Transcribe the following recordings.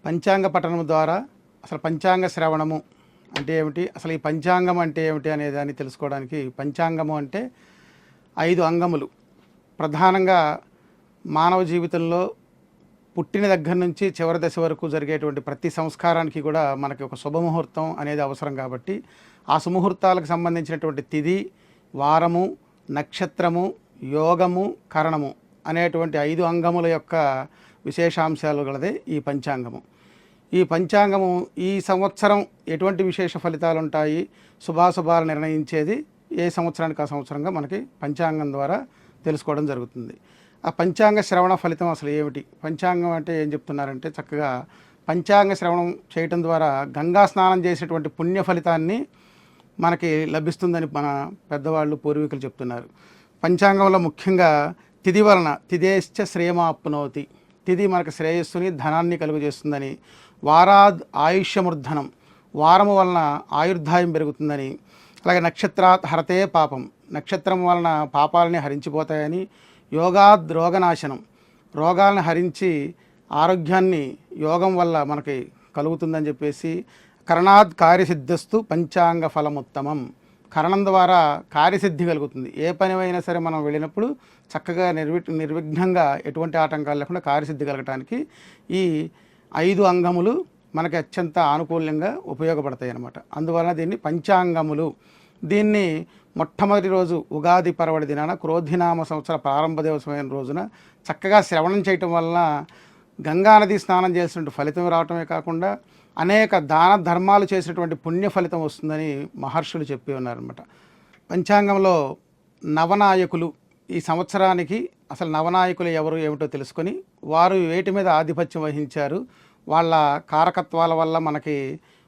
పంచాంగ పఠనం ద్వారా అసలు పంచాంగ శ్రవణము అంటే ఏమిటి, అసలు ఈ పంచాంగం అంటే ఏమిటి అనే దాన్ని తెలుసుకోవడానికి పంచాంగము అంటే 5 అంగములు. ప్రధానంగా మానవ జీవితంలో పుట్టిన దగ్గర నుంచి చివరి దశ వరకు జరిగేటువంటి ప్రతి సంస్కారానికి కూడా మనకి ఒక శుభముహూర్తం అనేది అవసరం. కాబట్టి ఆ సుముహూర్తాలకు సంబంధించినటువంటి తిథి, వారము, నక్షత్రము, యోగము, కరణము అనేటువంటి 5 అంగముల యొక్క విశేషాంశాలు గలదే ఈ పంచాంగము. ఈ పంచాంగము ఈ సంవత్సరం ఎటువంటి విశేష ఫలితాలు ఉంటాయి, శుభాశుభాలు నిర్ణయించేది ఏ సంవత్సరానికి ఆ సంవత్సరంగా మనకి పంచాంగం ద్వారా తెలుసుకోవడం జరుగుతుంది. ఆ పంచాంగ శ్రవణ ఫలితం అసలు ఏమిటి, పంచాంగం అంటే ఏం చెప్తున్నారంటే, చక్కగా పంచాంగ శ్రవణం చేయటం ద్వారా గంగా స్నానం చేసేటువంటి పుణ్య ఫలితాన్ని మనకి లభిస్తుందని మన పెద్దవాళ్ళు పూర్వీకులు చెప్తున్నారు. పంచాంగంలో ముఖ్యంగా తిథి వలన తిథేశ్చ శ్రేయమాప్నోతి, తిథి మనకు శ్రేయస్సుని ధనాన్ని కలుగు చేస్తుందని, వారాద్ ఆయుష్యమృద్ధనం, వారము వలన ఆయుర్దాయం పెరుగుతుందని, అలాగే నక్షత్రాత్ హరతే పాపం, నక్షత్రం వలన పాపాలని హరించిపోతాయని, యోగాద్ రోగనాశనం, రోగాలను హరించి ఆరోగ్యాన్ని యోగం వల్ల మనకి కలుగుతుందని చెప్పేసి, కరణాద్ కార్యసిద్ధస్తు పంచాంగ ఫలముత్తమం, కరణం ద్వారా కార్యసిద్ధి కలుగుతుంది. ఏ పని అయినా సరే మనం వెళ్ళినప్పుడు చక్కగా నిర్విఘ్నంగా ఎటువంటి ఆటంకాలు లేకుండా కార్యసిద్ధి కలగటానికి ఈ 5 అంగములు మనకి అత్యంత ఆనుకూల్యంగా ఉపయోగపడతాయి అన్నమాట. అందువలన దీన్ని పంచాంగములు. దీన్ని మొట్టమొదటి రోజు ఉగాది పర్వడి దినాన క్రోధినామ సంవత్సర ప్రారంభ దివసమైన రోజున చక్కగా శ్రవణం చేయటం వలన గంగానది స్నానం చేసినటువంటి ఫలితం రావటమే కాకుండా అనేక దాన ధర్మాలు చేసినటువంటి పుణ్య ఫలితం వస్తుందని మహర్షులు చెప్పి ఉన్నారన్నమాట. పంచాంగంలో నవనాయకులు, ఈ సంవత్సరానికి అసలు నవనాయకులు ఎవరు ఏమిటో తెలుసుకొని వారు వేటి మీద ఆధిపత్యం వహించారు, వాళ్ళ కారకత్వాల వల్ల మనకి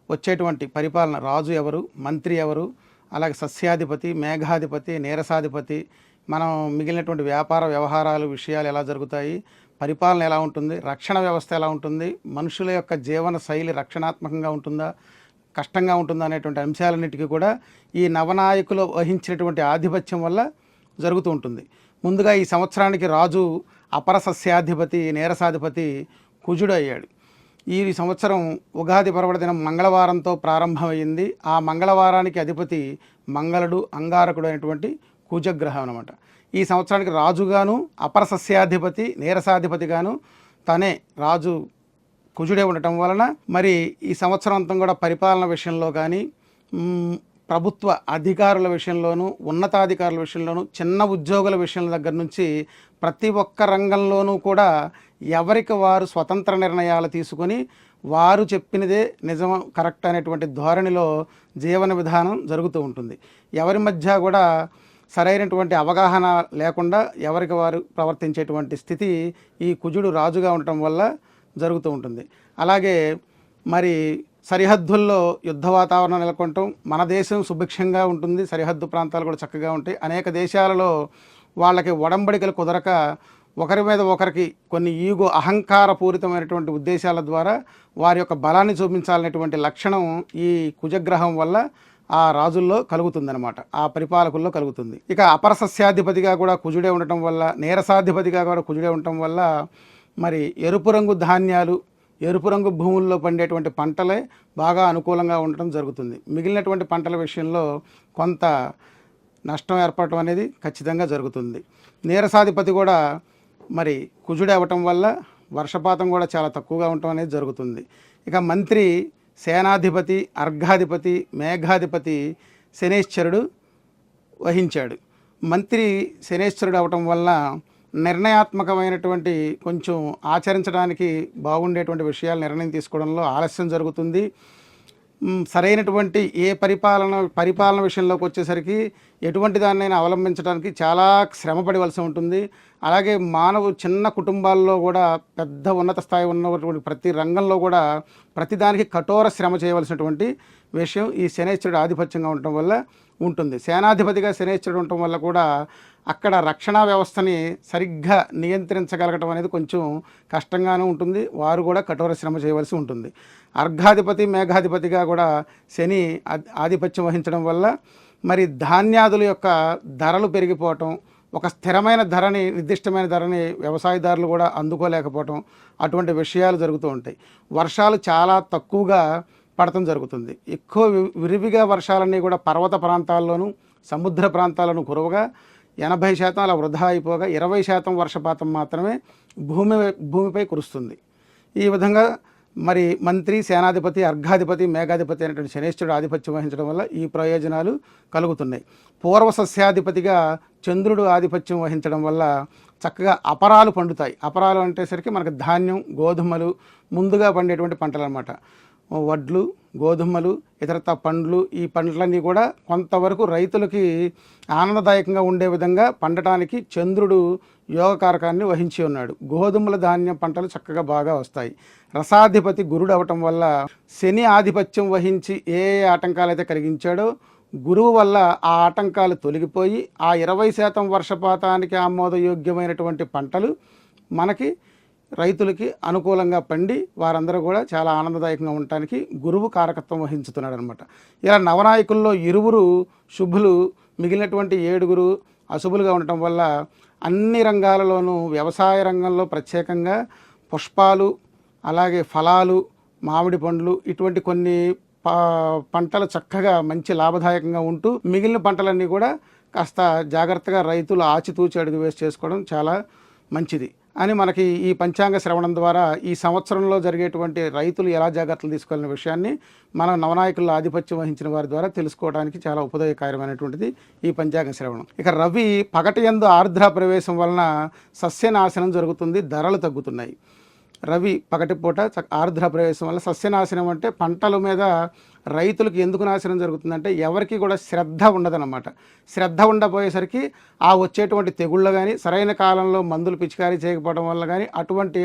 వచ్చేటువంటి పరిపాలన, రాజు ఎవరు, మంత్రి ఎవరు, అలాగే సస్యాధిపతి, మేఘాధిపతి, నీరసాధిపతి, మనం మిగిలినటువంటి వ్యాపార వ్యవహారాలు విషయాలు ఎలా జరుగుతాయి, పరిపాలన ఎలా ఉంటుంది, రక్షణ వ్యవస్థ ఎలా ఉంటుంది, మనుషుల యొక్క జీవన శైలి రక్షణాత్మకంగా ఉంటుందా, కష్టంగా ఉంటుందా అనేటువంటి అంశాలన్నిటికీ కూడా ఈ నవనాయకులు వహించినటువంటి ఆధిపత్యం వల్ల జరుగుతూ ఉంటుంది. ముందుగా ఈ సంవత్సరానికి రాజు అపర సస్యాధిపతి నీరసాధిపతి కుజుడు అయ్యాడు. ఈ సంవత్సరం ఉగాది పర్వదినం దినం మంగళవారంతో ప్రారంభమైంది. ఆ మంగళవారానికి అధిపతి మంగళుడు, అంగారకుడు అయినటువంటి కుజగ్రహం అనమాట. ఈ సంవత్సరానికి రాజుగాను అపర సస్యాధిపతి నీరసాధిపతిగాను తనే రాజు కుజుడే ఉండటం వలన మరి ఈ సంవత్సరం అంతా కూడా పరిపాలన విషయంలో కానీ, ప్రభుత్వ అధికారుల విషయంలోనూ, ఉన్నతాధికారుల విషయంలోనూ, చిన్న ఉద్యోగుల విషయం దగ్గర నుంచి ప్రతి ఒక్క రంగంలోనూ కూడా ఎవరికి వారు స్వతంత్ర నిర్ణయాలు తీసుకొని వారు చెప్పినదే నిజం, కరెక్ట్ అనేటువంటి ధోరణిలో జీవన విధానం జరుగుతూ ఉంటుంది. ఎవరి మధ్య కూడా సరైనటువంటి అవగాహన లేకుండా ఎవరికి వారు ప్రవర్తించేటువంటి స్థితి ఈ కుజుడు రాజుగా ఉండటం వల్ల జరుగుతూ ఉంటుంది. అలాగే మరి సరిహద్దుల్లో యుద్ధ వాతావరణం నెలకొనటం, మన దేశం సుభిక్షంగా ఉంటుంది, సరిహద్దు ప్రాంతాలు కూడా చక్కగా ఉంటాయి. అనేక దేశాలలో వాళ్ళకి ఒడంబడికలు కుదరక ఒకరి మీద ఒకరికి కొన్ని ఈగో అహంకారపూరితమైనటువంటి ఉద్దేశాల ద్వారా వారి యొక్క బలాన్ని చూపించాలనేటువంటి లక్షణం ఈ కుజగ్రహం వల్ల ఆ రాజుల్లో కలుగుతుందన్నమాట, ఆ పరిపాలకుల్లో కలుగుతుంది. ఇక అపర సస్యాధిపతిగా కూడా కుజుడే ఉండటం వల్ల, నీరసాధిపతిగా కూడా కుజుడే ఉండటం వల్ల మరి ఎరుపు రంగు ధాన్యాలు, ఎరుపు రంగు భూముల్లో పండేటువంటి పంటలే బాగా అనుకూలంగా ఉండటం జరుగుతుంది. మిగిలినటువంటి పంటల విషయంలో కొంత నష్టం ఏర్పడటం అనేది ఖచ్చితంగా జరుగుతుంది. నీరసాధిపతి కూడా మరి కుజుడే అవ్వటం వల్ల వర్షపాతం కూడా చాలా తక్కువగా ఉండటం అనేది జరుగుతుంది. ఇక మంత్రి, సేనాధిపతి, అర్ఘాధిపతి, మేఘాధిపతి శనేశ్వరుడు వహించాడు. మంత్రి శనేశ్వరుడు అవటం వల్ల నిర్ణయాత్మకమైనటువంటి కొంచెం ఆచరించడానికి బాగుండేటువంటి విషయాలు నిర్ణయం తీసుకోవడంలో ఆలస్యం జరుగుతుంది. సరైనటువంటి ఏ పరిపాలన విషయంలోకి వచ్చేసరికి ఎటువంటి దాన్నైనా అవలంబించడానికి చాలా శ్రమ పడవలసి ఉంటుంది. అలాగే చిన్న కుటుంబాల్లో కూడా పెద్ద ఉన్నత స్థాయి ఉన్నటువంటి ప్రతి రంగంలో కూడా ప్రతిదానికి కఠోర శ్రమ చేయవలసినటువంటి విషయం ఈ శనేశ్వరుడు ఆధిపత్యంగా ఉండటం వల్ల ఉంటుంది. సేనాధిపతిగా శనేశ్వరుడు ఉండటం వల్ల కూడా అక్కడ రక్షణ వ్యవస్థని సరిగ్గా నియంత్రించగలగటం అనేది కొంచెం కష్టంగానే ఉంటుంది. వారు కూడా కఠోర శ్రమ చేయవలసి ఉంటుంది. అర్ఘాధిపతి, మేఘాధిపతిగా కూడా శని ఆధిపత్యం వహించడం వల్ల మరి ధాన్యాదుల యొక్క ధరలు పెరిగిపోవటం, ఒక స్థిరమైన ధరని, నిర్దిష్టమైన ధరని వ్యవసాయదారులు కూడా అందుకోలేకపోవటం, అటువంటి విషయాలు జరుగుతూ ఉంటాయి. వర్షాలు చాలా తక్కువగా పడటం జరుగుతుంది. ఎక్కువ విరివిగా వర్షాలన్నీ కూడా పర్వత ప్రాంతాల్లోనూ, సముద్ర ప్రాంతాలను కురవగా 80% అలా వృధా అయిపోగా 20% వర్షపాతం మాత్రమే భూమిపై కురుస్తుంది. ఈ విధంగా మరి మంత్రి, సేనాధిపతి, అర్ఘాధిపతి, మేఘాధిపతి అనేటువంటి శనేశ్వరుడు ఆధిపత్యం వహించడం వల్ల ఈ ప్రయోజనాలు కలుగుతున్నాయి. పూర్వ సస్యాధిపతిగా చంద్రుడు ఆధిపత్యం వహించడం వల్ల చక్కగా అపరాలు పండుతాయి. అపరాలు అంటేసరికి మనకు ధాన్యం, గోధుమలు ముందుగా పండేటువంటి పంటలు అన్నమాట. వడ్లు, గోధుమలు, ఇతరత పండ్లు, ఈ పండ్లన్నీ కూడా కొంతవరకు రైతులకి ఆనందదాయకంగా ఉండే విధంగా పండటానికి చంద్రుడు యోగకారకాన్ని వహించి ఉన్నాడు. గోధుమల ధాన్యం పంటలు చక్కగా బాగా వస్తాయి. రసాధిపతి గురుడు అవటం వల్ల శని ఆధిపత్యం వహించి ఏ ఆటంకాలు అయితే కలిగించాడో గురువు వల్ల ఆ ఆటంకాలు తొలగిపోయి ఆ 20% వర్షపాతానికి ఆమోదయోగ్యమైనటువంటి పంటలు మనకి రైతులకి అనుకూలంగా పండి వారందరూ కూడా చాలా ఆనందదాయకంగా ఉండటానికి గురువు కారకత్వం వహించుతున్నాడు అనమాట. ఇలా నవనాయకుల్లో 2 శుభులు, మిగిలినటువంటి 7 అశుభులుగా ఉండటం వల్ల అన్ని రంగాలలోనూ వ్యవసాయ రంగంలో ప్రత్యేకంగా పుష్పాలు, అలాగే ఫలాలు, మామిడి పండ్లు ఇటువంటి కొన్ని పంటలు చక్కగా మంచి లాభదాయకంగా ఉంటూ మిగిలిన పంటలన్నీ కూడా కాస్త జాగ్రత్తగా రైతులు ఆచితూచి అడుగు వేసి చేసుకోవడం చాలా మంచిది అని మనకి ఈ పంచాంగ శ్రవణం ద్వారా ఈ సంవత్సరంలో జరిగేటువంటి రైతులు ఎలా జాగ్రత్తలు తీసుకోవాలనే విషయాన్ని మన నవనాయకుల ఆధిపత్యం వహించిన వారి ద్వారా తెలుసుకోవడానికి చాలా ఉపయోగకరమైనటువంటిది ఈ పంచాంగ శ్రవణం. ఇక రవి పగటి యందు ఆర్ద్ర ప్రవేశం వలన సస్యనాశనం జరుగుతుంది, ధరలు తగ్గుతున్నాయి. రవి పగటిపూట ఆర్ద్ర ప్రవేశం వల్ల సస్యనాశనం అంటే పంటల మీద రైతులకు ఎందుకు నాశనం జరుగుతుందంటే ఎవరికి కూడా శ్రద్ధ ఉండదన్నమాట. శ్రద్ధ ఉండబోయేసరికి ఆ వచ్చేటువంటి తెగుళ్ళు కానీ, సరైన కాలంలో మందులు పిచికారీ చేయకపోవడం వల్ల కానీ, అటువంటి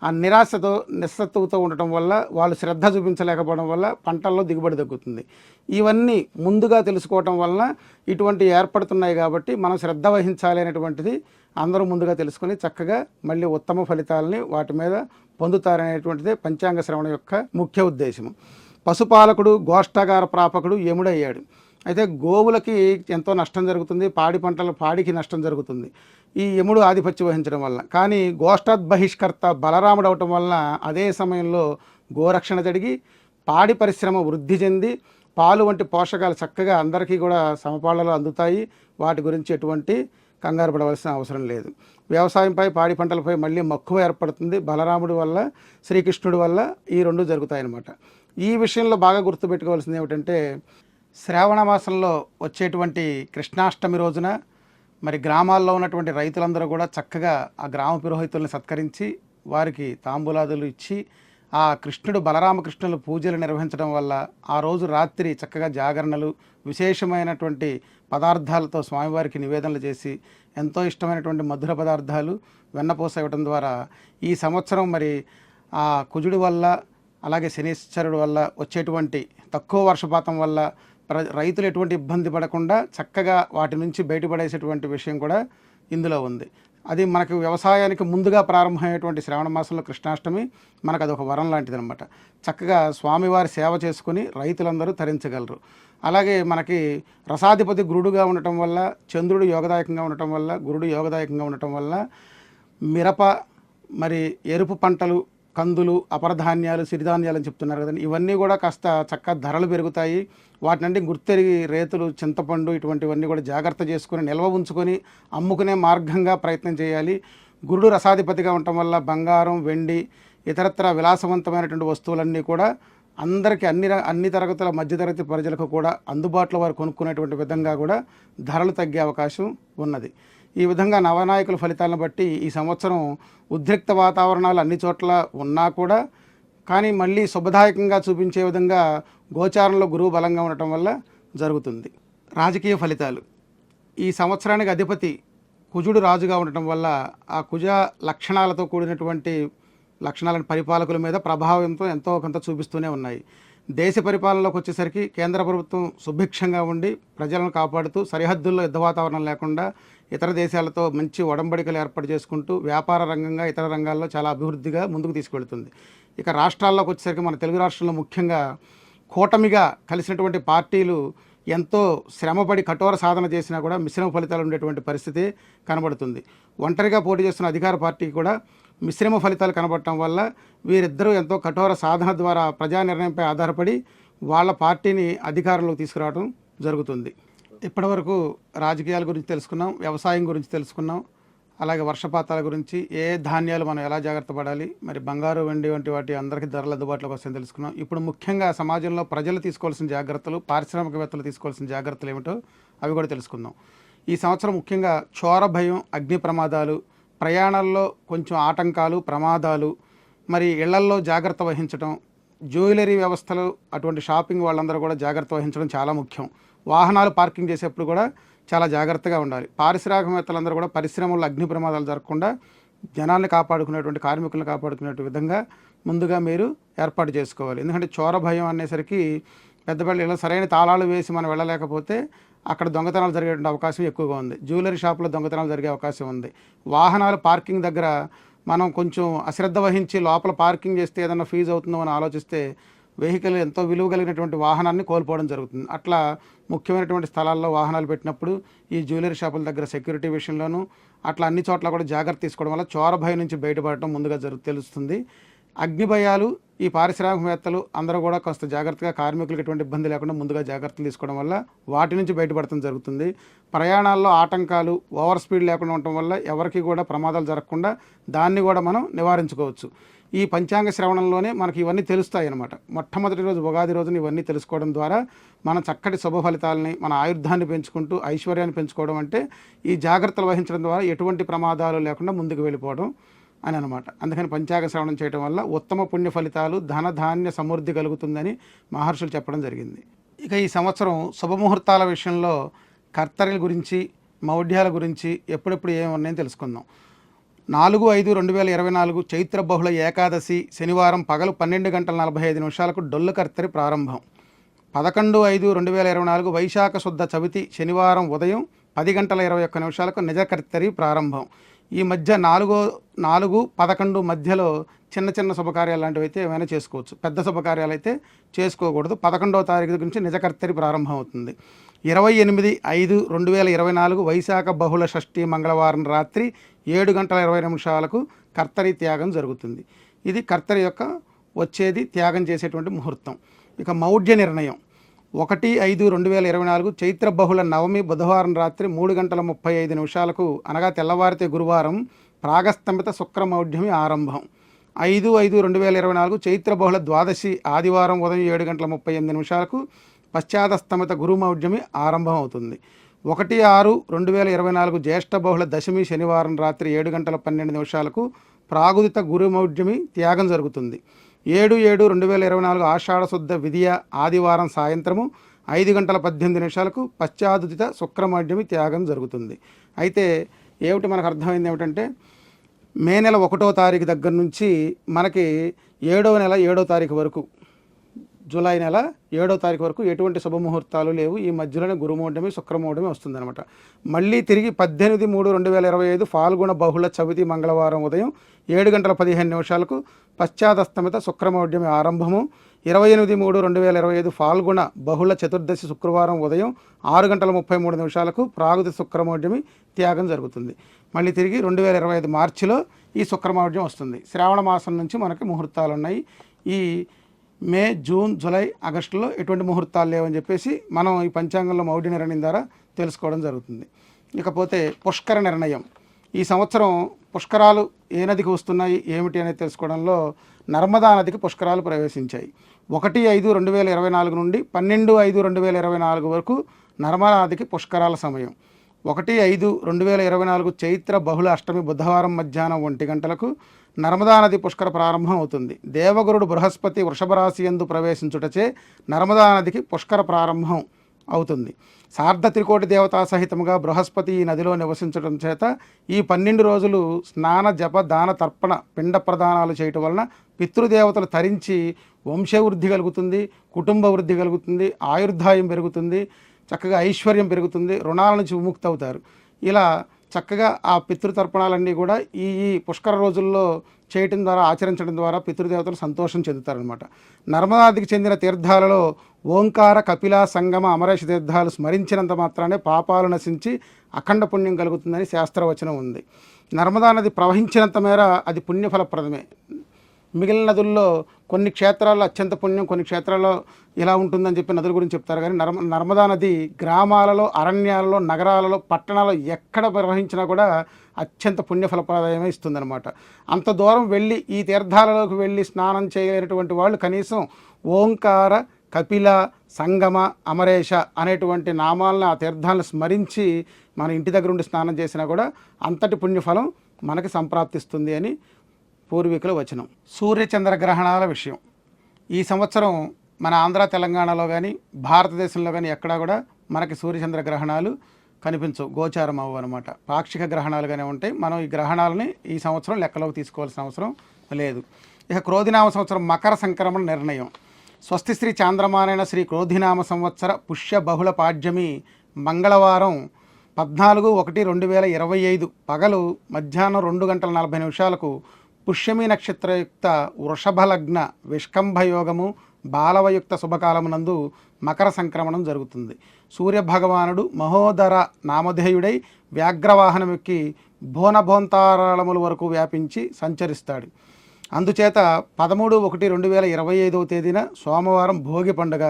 ఆ నిరాశతో, నిస్సత్తుతో ఉండటం వల్ల, వాళ్ళు శ్రద్ధ చూపించలేకపోవడం వల్ల పంటల్లో దిగుబడి తగ్గుతుంది. ఇవన్నీ ముందుగా తెలుసుకోవటం వలన ఇటువంటి ఏర్పడుతున్నాయి. కాబట్టి మనం శ్రద్ధ వహించాలి అనేటువంటిది అందరూ ముందుగా తెలుసుకొని చక్కగా మళ్ళీ ఉత్తమ ఫలితాలని వాటి మీద పొందుతారనేటువంటిదే పంచాంగ శ్రవణం యొక్క ముఖ్య ఉద్దేశము. పశుపాలకుడు, గోష్ఠాగార ప్రాపకుడు యముడయ్యాడు. అయితే గోవులకి ఎంతో నష్టం జరుగుతుంది, పాడికి నష్టం జరుగుతుంది ఈ యముడు ఆధిపత్యం వహించడం వల్ల. కానీ గోష్ఠోద్బహిష్కర్త బలరాముడు అవటం వలన అదే సమయంలో గోరక్షణ జరిగి పాడి పరిశ్రమ వృద్ధి చెంది పాలు వంటి పోషకాలు చక్కగా అందరికీ కూడా సమపాళ్లలో అందుతాయి. వాటి గురించి ఎటువంటి కంగారు పడవలసిన అవసరం లేదు. వ్యవసాయంపై, పాడి పంటలపై మళ్ళీ మక్కువ ఏర్పడుతుంది బలరాముడి వల్ల, శ్రీకృష్ణుడి వల్ల ఈ 2 జరుగుతాయన్నమాట. ఈ విషయంలో బాగా గుర్తుపెట్టుకోవాల్సింది ఏమిటంటే శ్రావణ మాసంలో వచ్చేటువంటి కృష్ణాష్టమి రోజున మరి గ్రామాల్లో ఉన్నటువంటి రైతులందరూ కూడా చక్కగా ఆ గ్రామ పురోహితుల్ని సత్కరించి వారికి తాంబూలాదులు ఇచ్చి ఆ కృష్ణుడు, బలరామకృష్ణుల పూజలు నిర్వహించడం వల్ల ఆ రోజు రాత్రి చక్కగా జాగరణలు, విశేషమైనటువంటి పదార్థాలతో స్వామివారికి నివేదనలు చేసి ఎంతో ఇష్టమైనటువంటి మధుర పదార్థాలు వెన్నపూస ఇవ్వడం ద్వారా ఈ సంవత్సరం మరి ఆ కుజుడి వల్ల, అలాగే శనీశ్వరుడు వల్ల వచ్చేటువంటి తక్కువ వర్షపాతం వల్ల రైతులు ఎటువంటి ఇబ్బంది పడకుండా చక్కగా వాటి నుంచి బయటపడేసేటువంటి విషయం కూడా ఇందులో ఉంది. అది మనకు వ్యవసాయానికి ముందుగా ప్రారంభమయ్యేటువంటి శ్రావణ మాసంలో కృష్ణాష్టమి మనకు అదొక వరం లాంటిది అనమాట. చక్కగా స్వామివారి సేవ చేసుకుని రైతులందరూ తరించగలరు. అలాగే మనకి రసాధిపతి గురుడుగా ఉండటం వల్ల, చంద్రుడు యోగదాయకంగా ఉండటం వల్ల, గురుడు యోగదాయకంగా ఉండటం వల్ల మిరప, మరి ఎరుపు పంటలు, కందులు, అపరధాన్యాలు, సిరిధాన్యాలు అని చెప్తున్నారు కదండి, ఇవన్నీ కూడా కాస్త చక్కగా ధరలు పెరుగుతాయి. వాటి నుండి గుర్తెరిగి రైతులు చింతపండు ఇటువంటివన్నీ కూడా జాగ్రత్త చేసుకుని నిల్వ ఉంచుకొని అమ్ముకునే మార్గంగా ప్రయత్నం చేయాలి. గురుడు రసాధిపతిగా ఉండటం వల్ల బంగారం, వెండి, ఇతరత్ర విలాసవంతమైనటువంటి వస్తువులన్నీ కూడా అందరికీ అన్ని తరగతుల మధ్యతరగతి ప్రజలకు కూడా అందుబాటులో వారు కొనుక్కునేటువంటి విధంగా కూడా ధరలు తగ్గే అవకాశం ఉన్నది. ఈ విధంగా నవనాయకుల ఫలితాలను బట్టి ఈ సంవత్సరం ఉద్రిక్త వాతావరణాలు అన్ని చోట్ల ఉన్నా కూడా కానీ మళ్ళీ శుభదాయకంగా చూపించే విధంగా గోచారంలో గురువు బలంగా ఉండటం వల్ల జరుగుతుంది. రాజకీయ ఫలితాలు. ఈ సంవత్సరానికి అధిపతి కుజుడు రాజుగా ఉండటం వల్ల ఆ కుజ లక్షణాలతో కూడినటువంటి లక్షణాలను పరిపాలకుల మీద ప్రభావంతో ఎంతో కొంత చూపిస్తూనే ఉన్నాయి. దేశ పరిపాలనలోకి వచ్చేసరికి కేంద్ర ప్రభుత్వం సుభిక్షంగా ఉండి ప్రజలను కాపాడుతూ సరిహద్దుల్లో యుద్ధ వాతావరణం లేకుండా ఇతర దేశాలతో మంచి ఒడంబడికలు ఏర్పాటు చేసుకుంటూ వ్యాపార రంగంగా ఇతర రంగాల్లో చాలా అభివృద్ధిగా ముందుకు తీసుకెళ్తుంది. ఇక రాష్ట్రాల్లోకి వచ్చేసరికి మన తెలుగు రాష్ట్రంలో ముఖ్యంగా కూటమిగా కలిసినటువంటి పార్టీలు ఎంతో శ్రమపడి కఠోర సాధన చేసినా కూడా మిశ్రమ ఫలితాలు ఉండేటువంటి పరిస్థితి కనబడుతుంది. ఒంటరిగా పోటీ చేస్తున్న అధికార పార్టీకి కూడా మిశ్రమ ఫలితాలు కనబడటం వల్ల వీరిద్దరూ ఎంతో కఠోర సాధన ద్వారా ప్రజా నిర్ణయంపై ఆధారపడి వాళ్ళ పార్టీని అధికారంలోకి తీసుకురావడం జరుగుతుంది. ఇప్పటివరకు రాజకీయాల గురించి తెలుసుకున్నాం, వ్యవసాయం గురించి తెలుసుకున్నాం, అలాగే వర్షపాతాల గురించి, ఏ ధాన్యాలు మనం ఎలా జాగ్రత్త పడాలి, మరి బంగారు వెండి వంటి వాటి అందరికీ ధరలు అందుబాటులోకి వస్తాయని తెలుసుకున్నాం. ఇప్పుడు ముఖ్యంగా సమాజంలో ప్రజలు తీసుకోవాల్సిన జాగ్రత్తలు, పారిశ్రామికవేత్తలు తీసుకోవాల్సిన జాగ్రత్తలు ఏమిటో అవి కూడా తెలుసుకుందాం. ఈ సంవత్సరం ముఖ్యంగా చోర భయం, అగ్ని ప్రమాదాలు, ప్రయాణాల్లో కొంచెం ఆటంకాలు, ప్రమాదాలు, మరి ఇళ్లల్లో జాగ్రత్త వహించడం, జ్యువెలరీ వ్యవస్థలు, అటువంటి షాపింగ్ వాళ్ళందరూ కూడా జాగ్రత్త వహించడం చాలా ముఖ్యం. వాహనాలు పార్కింగ్ చేసేప్పుడు కూడా చాలా జాగ్రత్తగా ఉండాలి. పారిశ్రామికవేత్తలందరూ కూడా పరిశ్రమల్లో అగ్ని ప్రమాదాలు జరగకుండా జనాల్ని కాపాడుకునేటువంటి, కార్మికులను కాపాడుకునే విధంగా ముందుగా మీరు ఏర్పాటు చేసుకోవాలి. ఎందుకంటే చోర భయం అనేసరికి పెద్ద ఇలా సరైన తాళాలు వేసి మనం వెళ్ళలేకపోతే అక్కడ దొంగతనాలు జరిగేటువంటి అవకాశం ఎక్కువగా ఉంది. జ్యువెలరీ షాపులో దొంగతనాలు జరిగే అవకాశం ఉంది. వాహనాలు పార్కింగ్ దగ్గర మనం కొంచెం అశ్రద్ధ వహించి లోపల పార్కింగ్ చేస్తే ఏదైనా ఫీజు అవుతుందో అని ఆలోచిస్తే వెహికల్ ఎంతో విలువ కలిగినటువంటి వాహనాన్ని కోల్పోవడం జరుగుతుంది. అట్లా ముఖ్యమైనటువంటి స్థలాల్లో వాహనాలు పెట్టినప్పుడు ఈ జ్యువెలరీ షాపుల దగ్గర సెక్యూరిటీ విషయంలోనూ అట్లా అన్ని చోట్ల కూడా జాగ్రత్త తీసుకోవడం వల్ల చోర భయం నుంచి బయటపడటం ముందుగా తెలుస్తుంది. అగ్ని భయాలు, ఈ పారిశ్రామికవేత్తలు అందరూ కూడా కాస్త జాగ్రత్తగా, కార్మికులకు ఎటువంటి ఇబ్బంది లేకుండా ముందుగా జాగ్రత్తలు తీసుకోవడం వల్ల వాటి నుంచి బయటపడటం జరుగుతుంది. ప్రయాణాల్లో ఆటంకాలు, ఓవర్ స్పీడ్ లేకుండా ఉండటం వల్ల ఎవరికి కూడా ప్రమాదాలు జరగకుండా దాన్ని కూడా మనం నివారించుకోవచ్చు. ఈ పంచాంగ శ్రవణంలోనే మనకి ఇవన్నీ తెలుస్తాయి అన్నమాట. మొట్టమొదటి రోజు ఉగాది రోజున ఇవన్నీ తెలుసుకోవడం ద్వారా మనం చక్కటి శుభ ఫలితాలని, మన ఆయుర్ధాన్ని పెంచుకుంటూ ఐశ్వర్యాన్ని పెంచుకోవడం అంటే ఈ జాగ్రత్తలు వహించడం ద్వారా ఎటువంటి ప్రమాదాలు లేకుండా ముందుకు వెళ్ళిపోవడం అని అనమాట. అందుకని పంచాంగ శ్రవణం చేయడం వల్ల ఉత్తమ పుణ్య ఫలితాలు, ధన ధాన్య సమృద్ధి కలుగుతుందని మహర్షులు చెప్పడం జరిగింది. ఇక ఈ సంవత్సరం శుభముహూర్తాల విషయంలో కర్తరిల గురించి, మౌఢ్యాల గురించి ఎప్పుడెప్పుడు ఏమున్నాయని తెలుసుకుందాం. 4/5/2024 చైత్ర బహుళ ఏకాదశి శనివారం పగలు 12:45 డొల్లు కర్తరి ప్రారంభం. 11/5/2024 వైశాఖ శుద్ధ చవితి శనివారం ఉదయం 10:21 నిజ కర్తరి ప్రారంభం. ఈ మధ్య 4-11 మధ్యలో చిన్న చిన్న శుభకార్యాలు లాంటివి అయితే ఏమైనా చేసుకోవచ్చు. పెద్ద శుభకార్యాలు అయితే చేసుకోకూడదు. 11వ తారీఖు నుంచి నిజ కర్తరి ప్రారంభం అవుతుంది. 28/5/2024 వైశాఖ బహుళ షష్ఠి మంగళవారం రాత్రి 7:20 కర్తరి త్యాగం జరుగుతుంది. ఇది కర్తరి యొక్క వచ్చేది త్యాగం చేసేటువంటి ముహూర్తం. ఇక మౌఢ్య నిర్ణయం 1/5/2024 చైత్ర బహుళ నవమి బుధవారం రాత్రి 3:35 అనగా తెల్లవారితే గురువారం ప్రాగస్తమిత శుక్రమౌఢ్యమి ఆరంభం. 5/5/2024 చైత్ర బహుళ ద్వాదశి ఆదివారం ఉదయం 7:38 పశ్చాదస్తమిత గురుమౌఢ్యమి ఆరంభం అవుతుంది. 1/6/2024 జ్యేష్ఠ బహుళ దశమి శనివారం రాత్రి 7:12 ప్రాగుదిత గురుమౌఢ్యమి త్యాగం జరుగుతుంది. 7/7/2024 ఆషాఢ శుద్ధ విధియ ఆదివారం సాయంత్రము 5:18 పశ్చాదుదిత శుక్రమౌఢ్యమి త్యాగం జరుగుతుంది. అయితే ఏమిటి మనకు అర్థమైంది ఏమిటంటే మే నెల 1వ తారీఖు దగ్గర నుంచి మనకి 7వ నెల 7వ తారీఖు వరకు, జూలై నెల 7వ తారీఖు వరకు ఎటువంటి శుభముహూర్తాలు లేవు. ఈ మధ్యలోనే గురుమౌఢ్యమి శుక్రమౌఢ్యమి వస్తుందన్నమాట. మళ్ళీ తిరిగి 18/3/2025 ఫాల్గుణ బహుళ చవితి మంగళవారం ఉదయం 7:15 పశ్చాదస్తమిత శుక్రమౌఢ్యమి ఆరంభము. 28/3/2025 ఫాల్గుణ బహుళ చతుర్దశి శుక్రవారం ఉదయం 6:33 ప్రాగుది శుక్రమౌఢ్యమి త్యాగం జరుగుతుంది. మళ్ళీ తిరిగి 2025 మార్చిలో ఈ శుక్రమౌఢ్యం వస్తుంది. శ్రావణ మాసం నుంచి మనకి ముహూర్తాలు ఉన్నాయి. ఈ మే, జూన్, జూలై, ఆగస్టులో ఎటువంటి ముహూర్తాలు లేవని చెప్పేసి మనం ఈ పంచాంగంలో మౌఢ్య నిర్ణయం ద్వారా తెలుసుకోవడం జరుగుతుంది. ఇకపోతే పుష్కర నిర్ణయం. ఈ సంవత్సరం పుష్కరాలు ఏ నదికి వస్తున్నాయి ఏమిటి అనేది తెలుసుకోవడంలో నర్మదా నదికి పుష్కరాలు ప్రవేశించాయి. 1/5/2024 నుండి 12/5/2024 వరకు నర్మదా నదికి పుష్కరాల సమయం. 1/5/2024 చైత్ర బహుళ అష్టమి బుధవారం మధ్యాహ్నం 1 నర్మదా నది పుష్కర ప్రారంభం అవుతుంది. దేవగురుడు బృహస్పతి వృషభ రాశి యందు ప్రవేశించుటచే నర్మదా నదికి పుష్కర ప్రారంభం అవుతుంది. సార్ధ త్రికోటి దేవతా సహితముగా బృహస్పతి ఈ నదిలో నివసించడం చేత ఈ 12 రోజులు స్నాన, జప, దాన, తర్పణ, పిండ ప్రదానాలు చేయటం వలన పితృదేవతలు తరించి వంశవృద్ధి కలుగుతుంది, కుటుంబ వృద్ధి కలుగుతుంది, ఆయుర్దాయం పెరుగుతుంది, చక్కగా ఐశ్వర్యం పెరుగుతుంది, రుణాల నుంచి విముక్తి అవుతారు. ఇలా చక్కగా ఆ పితృతర్పణాలన్నీ కూడా ఈ పుష్కర రోజుల్లో చేయటం ద్వారా, ఆచరించడం ద్వారా పితృదేవతలు సంతోషం చెందుతారనమాట. నర్మదాదికి చెందిన తీర్థాలలో ఓంకార, కపిల, సంగమ, అమరేష తీర్థాలు స్మరించినంత మాత్రానే పాపాలు నశించి అఖండ పుణ్యం కలుగుతుందని శాస్త్రవచనం ఉంది. నర్మదా నది ప్రవహించినంత మేర అది పుణ్యఫలప్రదమే. మిగిలిన నదుల్లో కొన్ని క్షేత్రాల్లో అత్యంత పుణ్యం, కొన్ని క్షేత్రాల్లో ఇలా ఉంటుందని చెప్పి నదుల గురించి చెప్తారు. కానీ నర్మదా నది గ్రామాలలో, అరణ్యాలలో, నగరాలలో, పట్టణాల్లో ఎక్కడ ప్రవహించినా కూడా అత్యంత పుణ్యఫలప్రదమే ఇస్తుందన్నమాట. అంత దూరం వెళ్ళి ఈ తీర్థాలలోకి వెళ్ళి స్నానం చేయలేనటువంటి వాళ్ళు కనీసం ఓంకార, కపిల, సంగమ, అమరేష అనేటువంటి నామాలను, ఆ తీర్థాలను స్మరించి మన ఇంటి దగ్గర ఉండి స్నానం చేసినా కూడా అంతటి పుణ్యఫలం మనకి సంప్రాప్తిస్తుంది అని పూర్వీకుల వచనం. సూర్యచంద్ర గ్రహణాల విషయం ఈ సంవత్సరం మన ఆంధ్ర, తెలంగాణలో కానీ భారతదేశంలో కానీ ఎక్కడా కూడా మనకి సూర్యచంద్ర గ్రహణాలు కనిపించవు, గోచారం అవ్వు అనమాట. పాక్షిక గ్రహణాలుగానే ఉంటాయి. మనం ఈ గ్రహణాలని ఈ సంవత్సరం లెక్కలోకి తీసుకోవాల్సిన అవసరం లేదు. ఇక క్రోధినామ సంవత్సరం మకర సంక్రమణ నిర్ణయం. స్వస్తి శ్రీ చాంద్రమానైన శ్రీ క్రోధినామ సంవత్సర పుష్య బహుళ పాడ్యమి మంగళవారం 14/1/2025 పగలు మధ్యాహ్నం 2:40 పుష్యమి నక్షత్రయుక్త వృషభలగ్న విష్కంభయోగము బాలవయుక్త శుభకాలమునందు మకర సంక్రమణం జరుగుతుంది. సూర్యభగవానుడు మహోదర నామధేయుడై వ్యాఘ్రవాహనం ఎక్కి భోనభోంతారాళముల వరకు వ్యాపించి సంచరిస్తాడు. అందుచేత 13/1/2025 తేదీన సోమవారం భోగి పండుగ,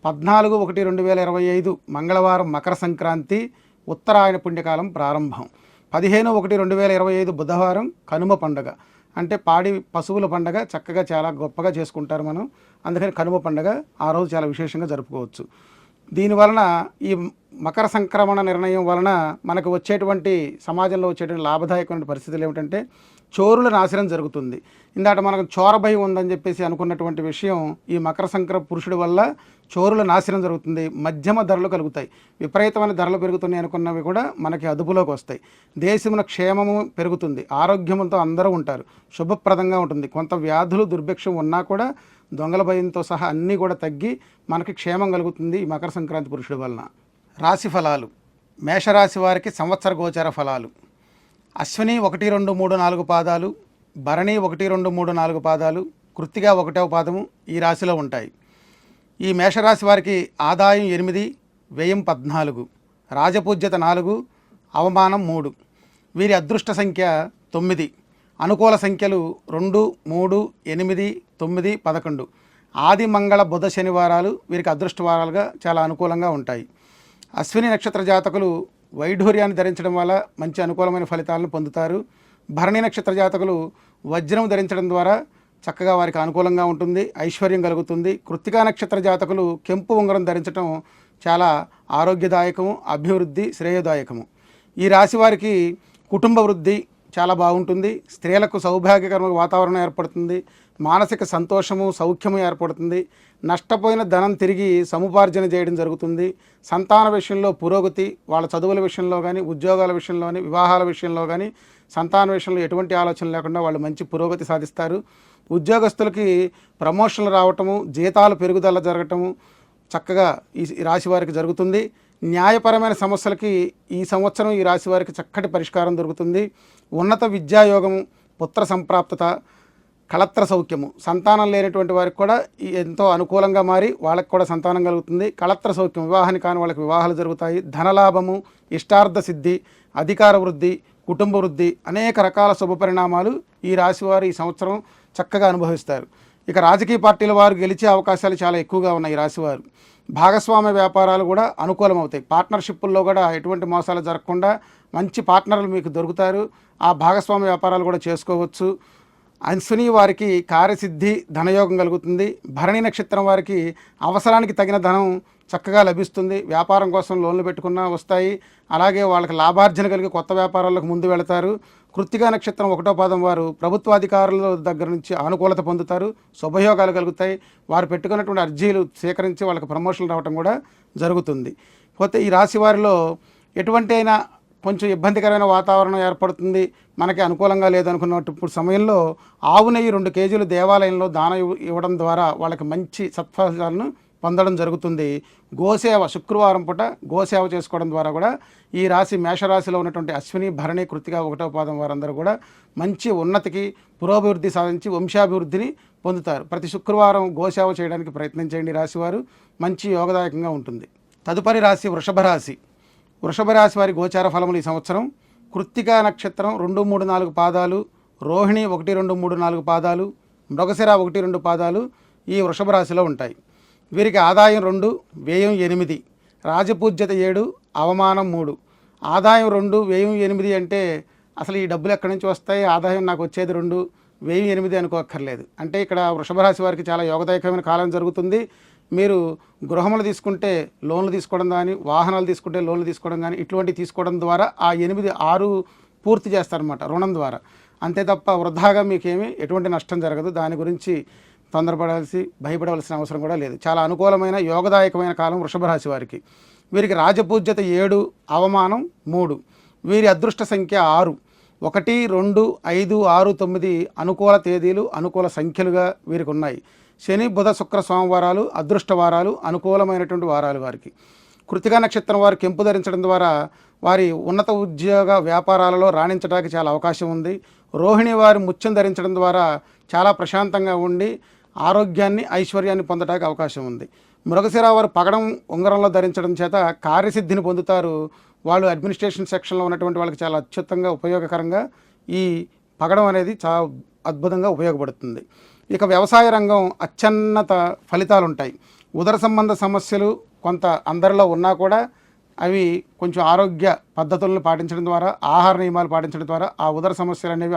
14/1/2025 మంగళవారం మకర సంక్రాంతి, ఉత్తరాయణ పుణ్యకాలం ప్రారంభం. 15/1/2025 బుధవారం కనుమ పండుగ. అంటే పాడి పశువుల పండుగ చక్కగా చాలా గొప్పగా చేసుకుంటారు మనం. అందుకని కనుమ పండుగ ఆ రోజు చాలా విశేషంగా జరుపుకోవచ్చు. దీనివలన ఈ మకర సంక్రమణ నిర్ణయం వలన మనకు వచ్చేటువంటి సమాజంలో వచ్చేటువంటి లాభదాయకమైన పరిస్థితులు ఏమిటంటే చోరుల నాశనం జరుగుతుంది. ఇందాక మనకు చోర భయం ఉందని చెప్పేసి అనుకున్నటువంటి విషయం ఈ మకర సంక్రమణ పురుషుడి వల్ల చోరుల నాశనం జరుగుతుంది. మధ్యమ ధరలు కలుగుతాయి. విపరీతమైన ధరలు పెరుగుతున్నాయి అనుకున్నవి కూడా మనకి అదుపులోకి వస్తాయి. దేశమున క్షేమము పెరుగుతుంది. ఆరోగ్యంతో అందరూ ఉంటారు. శుభప్రదంగా ఉంటుంది. కొంత వ్యాధులు, దుర్భిక్షం ఉన్నా కూడా దొంగల భయంతో సహా అన్నీ కూడా తగ్గి మనకి క్షేమం కలుగుతుంది ఈ మకర సంక్రాంతి పురుషుడి వలన. రాశి ఫలాలు. మేషరాశి వారికి సంవత్సర గోచార ఫలాలు. అశ్విని 1, 2, 3, 4 పాదాలు, భరణి 1, 2, 3, 4 పాదాలు, కృత్తిక 1వ పాదము ఈ రాశిలో ఉంటాయి. ఈ మేషరాశి వారికి ఆదాయం 8, వ్యయం 14, రాజపూజ్యత 4, అవమానం 3. వీరి అదృష్ట సంఖ్య 9, అనుకూల సంఖ్యలు 2, 3, 8, 9, 11. ఆది, మంగళ, బుధ, శనివారాలు వీరికి అదృష్ట వారాలుగా చాలా అనుకూలంగా ఉంటాయి. అశ్విని నక్షత్ర జాతకులు వైఢూర్యాన్ని ధరించడం వల్ల మంచి అనుకూలమైన ఫలితాలను పొందుతారు. భరణి నక్షత్ర జాతకులు వజ్రం ధరించడం ద్వారా చక్కగా వారికి అనుకూలంగా ఉంటుంది, ఐశ్వర్యం కలుగుతుంది. కృత్తికా నక్షత్ర జాతకులు కెంపు ఉంగరం ధరించడం చాలా ఆరోగ్యదాయకము, అభివృద్ధి, శ్రేయదాయకము. ఈ రాశి వారికి కుటుంబ వృద్ధి చాలా బాగుంటుంది. స్త్రీలకు సౌభాగ్యకరమైన వాతావరణం ఏర్పడుతుంది. మానసిక సంతోషము, సౌఖ్యము ఏర్పడుతుంది. నష్టపోయిన ధనం తిరిగి సముపార్జన చేయడం జరుగుతుంది. సంతాన విషయంలో పురోగతి, వాళ్ళ చదువుల విషయంలో కానీ, ఉద్యోగాల విషయంలో కానీ, వివాహాల విషయంలో కానీ, సంతాన విషయంలో ఎటువంటి ఆలోచన లేకుండా వాళ్ళు మంచి పురోగతి సాధిస్తారు. ఉద్యోగస్తులకి ప్రమోషన్లు రావటము, జీతాలు పెరుగుదల జరగటము చక్కగా ఈ రాశి వారికి జరుగుతుంది. న్యాయపరమైన సమస్యలకి ఈ సంవత్సరం ఈ రాశి వారికి చక్కటి పరిష్కారం దొరుకుతుంది. ఉన్నత విద్యాయోగము, పుత్ర సంప్రాప్తత, కళత్ర సౌఖ్యము, సంతానం లేనటువంటి వారికి కూడా ఎంతో అనుకూలంగా మారి వాళ్ళకి కూడా సంతానం కలుగుతుంది. కళత్ర సౌఖ్యం, వివాహాన్ని కాని వాళ్ళకి వివాహాలు జరుగుతాయి. ధనలాభము, ఇష్టార్థ సిద్ధి, అధికార వృద్ధి, కుటుంబ వృద్ధి, అనేక రకాల శుభపరిణామాలు ఈ రాశివారు ఈ సంవత్సరం చక్కగా అనుభవిస్తారు. ఇక రాజకీయ పార్టీల వారు గెలిచే అవకాశాలు చాలా ఎక్కువగా ఉన్నాయి. ఈ రాశివారు భాగస్వామ్య వ్యాపారాలు కూడా అనుకూలమవుతాయి. పార్ట్నర్షిప్పుల్లో కూడా ఎటువంటి మోసాలు జరగకుండా మంచి పార్ట్నర్లు మీకు దొరుకుతారు. ఆ భాగస్వామ్య వ్యాపారాలు కూడా చేసుకోవచ్చు. అశ్విని వారికి కార్యసిద్ధి, ధనయోగం కలుగుతుంది. భరణి నక్షత్రం వారికి అవసరానికి తగిన ధనం చక్కగా లభిస్తుంది. వ్యాపారం కోసం లోన్లు పెట్టుకున్నా వస్తాయి. అలాగే వాళ్ళకి లాభార్జన కలిగి కొత్త వ్యాపారాలకు ముందు వెళతారు. కృత్తికా నక్షత్రం 1వ పాదం వారు ప్రభుత్వాధికారుల దగ్గర నుంచి అనుకూలత పొందుతారు. శుభయోగాలు కలుగుతాయి. వారు పెట్టుకున్నటువంటి అర్జీలు స్వీకరించి వాళ్ళకి ప్రమోషన్లు రావడం కూడా జరుగుతుంది. పోతే ఈ రాశి వారిలో ఎటువంటి అయినా కొంచెం ఇబ్బందికరమైన వాతావరణం ఏర్పడుతుంది, మనకి అనుకూలంగా లేదనుకున్నప్పుడు సమయంలో ఆవు నెయ్యి 2 కేజీలు దేవాలయంలో దానం ఇవ్వడం ద్వారా వాళ్ళకి మంచి సత్ఫలితాలను పొందడం జరుగుతుంది. గోసేవ శుక్రవారం పూట గోసేవ చేసుకోవడం ద్వారా కూడా ఈ రాశి మేషరాశిలో ఉన్నటువంటి అశ్విని, భరణి, కృత్తిక 1వ పాదం వారందరూ కూడా మంచి ఉన్నతికి, పురోభివృద్ధి సాధించి వంశాభివృద్ధిని పొందుతారు. ప్రతి శుక్రవారం గోసేవ చేయడానికి ప్రయత్నం చేయండి. రాశివారు మంచి యోగదాయకంగా ఉంటుంది. తదుపరి రాశి వృషభ రాశి. వృషభ రాశి వారి గోచార ఫలములు ఈ సంవత్సరం కృత్తికా నక్షత్రం 2, 3, 4 పాదాలు, రోహిణి 1, 2, 3, 4 పాదాలు, మృగశిర 1, 2 పాదాలు ఈ వృషభ రాశిలో ఉంటాయి. వీరికి ఆదాయం 2, వ్యయం 8, రాజపూజ్యత 7, అవమానం 3. ఆదాయం 2, వ్యయం 8 అంటే అసలు ఈ డబ్బులు ఎక్కడి నుంచి వస్తాయి, ఆదాయం నాకు వచ్చేది 2, వ్యయం 8 అనుకోక్కర్లేదు. అంటే ఇక్కడ వృషభ రాశి వారికి చాలా యోగదాయకమైన కాలం జరుగుతుంది. మీరు గృహములు తీసుకుంటే లోన్లు తీసుకోవడం కానీ, వాహనాలు తీసుకుంటే లోన్లు తీసుకోవడం కానీ, ఇటువంటివి తీసుకోవడం ద్వారా ఆ 8, 6 పూర్తి చేస్తారన్నమాట రుణం ద్వారా. అంతే తప్ప వృధాగా మీకేమీ ఎటువంటి నష్టం జరగదు. దాని గురించి భయపడవలసిన అవసరం కూడా లేదు. చాలా అనుకూలమైన యోగదాయకమైన కాలం వృషభ రాశి వారికి. వీరికి రాజపూజ్యత 7, అవమానం 3. వీరి అదృష్ట సంఖ్య 6. 1, 2, 5, 6, 9 అనుకూల తేదీలు, అనుకూల సంఖ్యలుగా వీరికి ఉన్నాయి. శని, బుధ, శుక్ర, సోమవారాలు అదృష్ట వారాలు, అనుకూలమైనటువంటి వారాలు వారికి. కృత్తికా నక్షత్రం వారు కెంపు ధరించడం ద్వారా వారి ఉన్నత ఉద్యోగ వ్యాపారాలలో రాణించడానికి చాలా అవకాశం ఉంది. రోహిణి వారి ముత్యం ధరించడం ద్వారా చాలా ప్రశాంతంగా ఉండి ఆరోగ్యాన్ని, ఐశ్వర్యాన్ని పొందడానికి అవకాశం ఉంది. మృగశిర వారు పగడం ఉంగరంలో ధరించడం చేత కార్యసిద్ధిని పొందుతారు. వాళ్ళు అడ్మినిస్ట్రేషన్ సెక్షన్లో ఉన్నటువంటి వాళ్ళకి చాలా అత్యుత్తంగా ఉపయోగకరంగా ఈ పగడం అనేది చాలా అద్భుతంగా ఉపయోగపడుతుంది. ఇక వ్యవసాయ రంగం అత్యున్నత ఫలితాలు ఉంటాయి. ఉదర సంబంధ సమస్యలు కొంత అందరిలో ఉన్నా కూడా అవి కొంచెం ఆరోగ్య పద్ధతులను పాటించడం ద్వారా, ఆహార నియమాలు పాటించడం ద్వారా ఆ ఉదర సమస్యలు అనేవి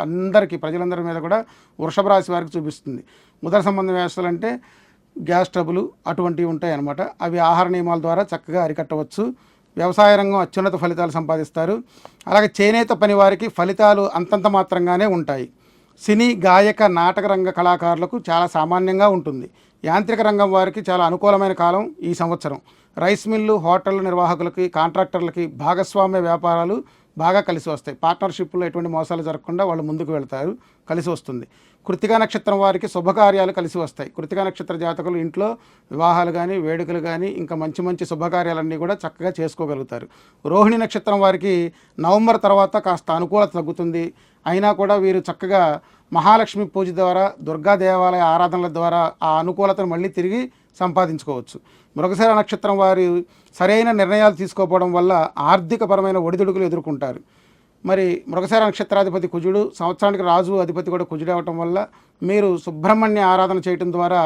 అందరికీ ప్రజలందరి మీద కూడా వృషభ రాశి వారికి చూపిస్తుంది. ఉదర సంబంధ వ్యాధులు అంటే గ్యాస్ ట్రబుల్ అటువంటివి ఉంటాయి అన్నమాట. అవి ఆహార నియమాల ద్వారా చక్కగా అరికట్టవచ్చు. వ్యవసాయ రంగం అత్యున్నత ఫలితాలు సంపాదిస్తారు. అలాగే చేనేత పని వారికి ఫలితాలు అంతంత మాత్రంగానే ఉంటాయి. సినీ, గాయక, నాటక రంగ కళాకారులకు చాలా సామాన్యంగా ఉంటుంది. యాంత్రిక రంగం వారికి చాలా అనుకూలమైన కాలం ఈ సంవత్సరం. రైస్ మిల్లు, హోటళ్ల నిర్వాహకులకి, కాంట్రాక్టర్లకి భాగస్వామ్య వ్యాపారాలు బాగా కలిసి వస్తాయి. పార్ట్నర్షిప్లో ఎటువంటి మోసాలు జరగకుండా వాళ్ళు ముందుకు వెళ్తారు, కలిసి వస్తుంది. కృత్తికా నక్షత్రం వారికి శుభకార్యాలు కలిసి వస్తాయి. కృత్తికా నక్షత్ర జాతకులు ఇంట్లో వివాహాలు కానీ, వేడుకలు కానీ, ఇంకా మంచి మంచి శుభకార్యాలన్నీ కూడా చక్కగా చేసుకోగలుగుతారు. రోహిణి నక్షత్రం వారికి నవంబర్ తర్వాత కాస్త అనుకూలత తగ్గుతుంది. అయినా కూడా వీరు చక్కగా మహాలక్ష్మి పూజ ద్వారా, దుర్గా దేవాలయ ఆరాధనల ద్వారా ఆ అనుకూలతను మళ్ళీ తిరిగి సంపాదించుకోవచ్చు. మృగశిర నక్షత్రం వారి సరైన నిర్ణయాలు తీసుకోకపోవడం వల్ల ఆర్థికపరమైన ఒడిదుడుకులు ఎదుర్కొంటారు. మరి మృగశిర నక్షత్రాధిపతి కుజుడు, సంవత్సరానికి రాజు అధిపతి కూడా కుజుడు అవటం వల్ల మీరు సుబ్రహ్మణ్య ఆరాధన చేయడం ద్వారా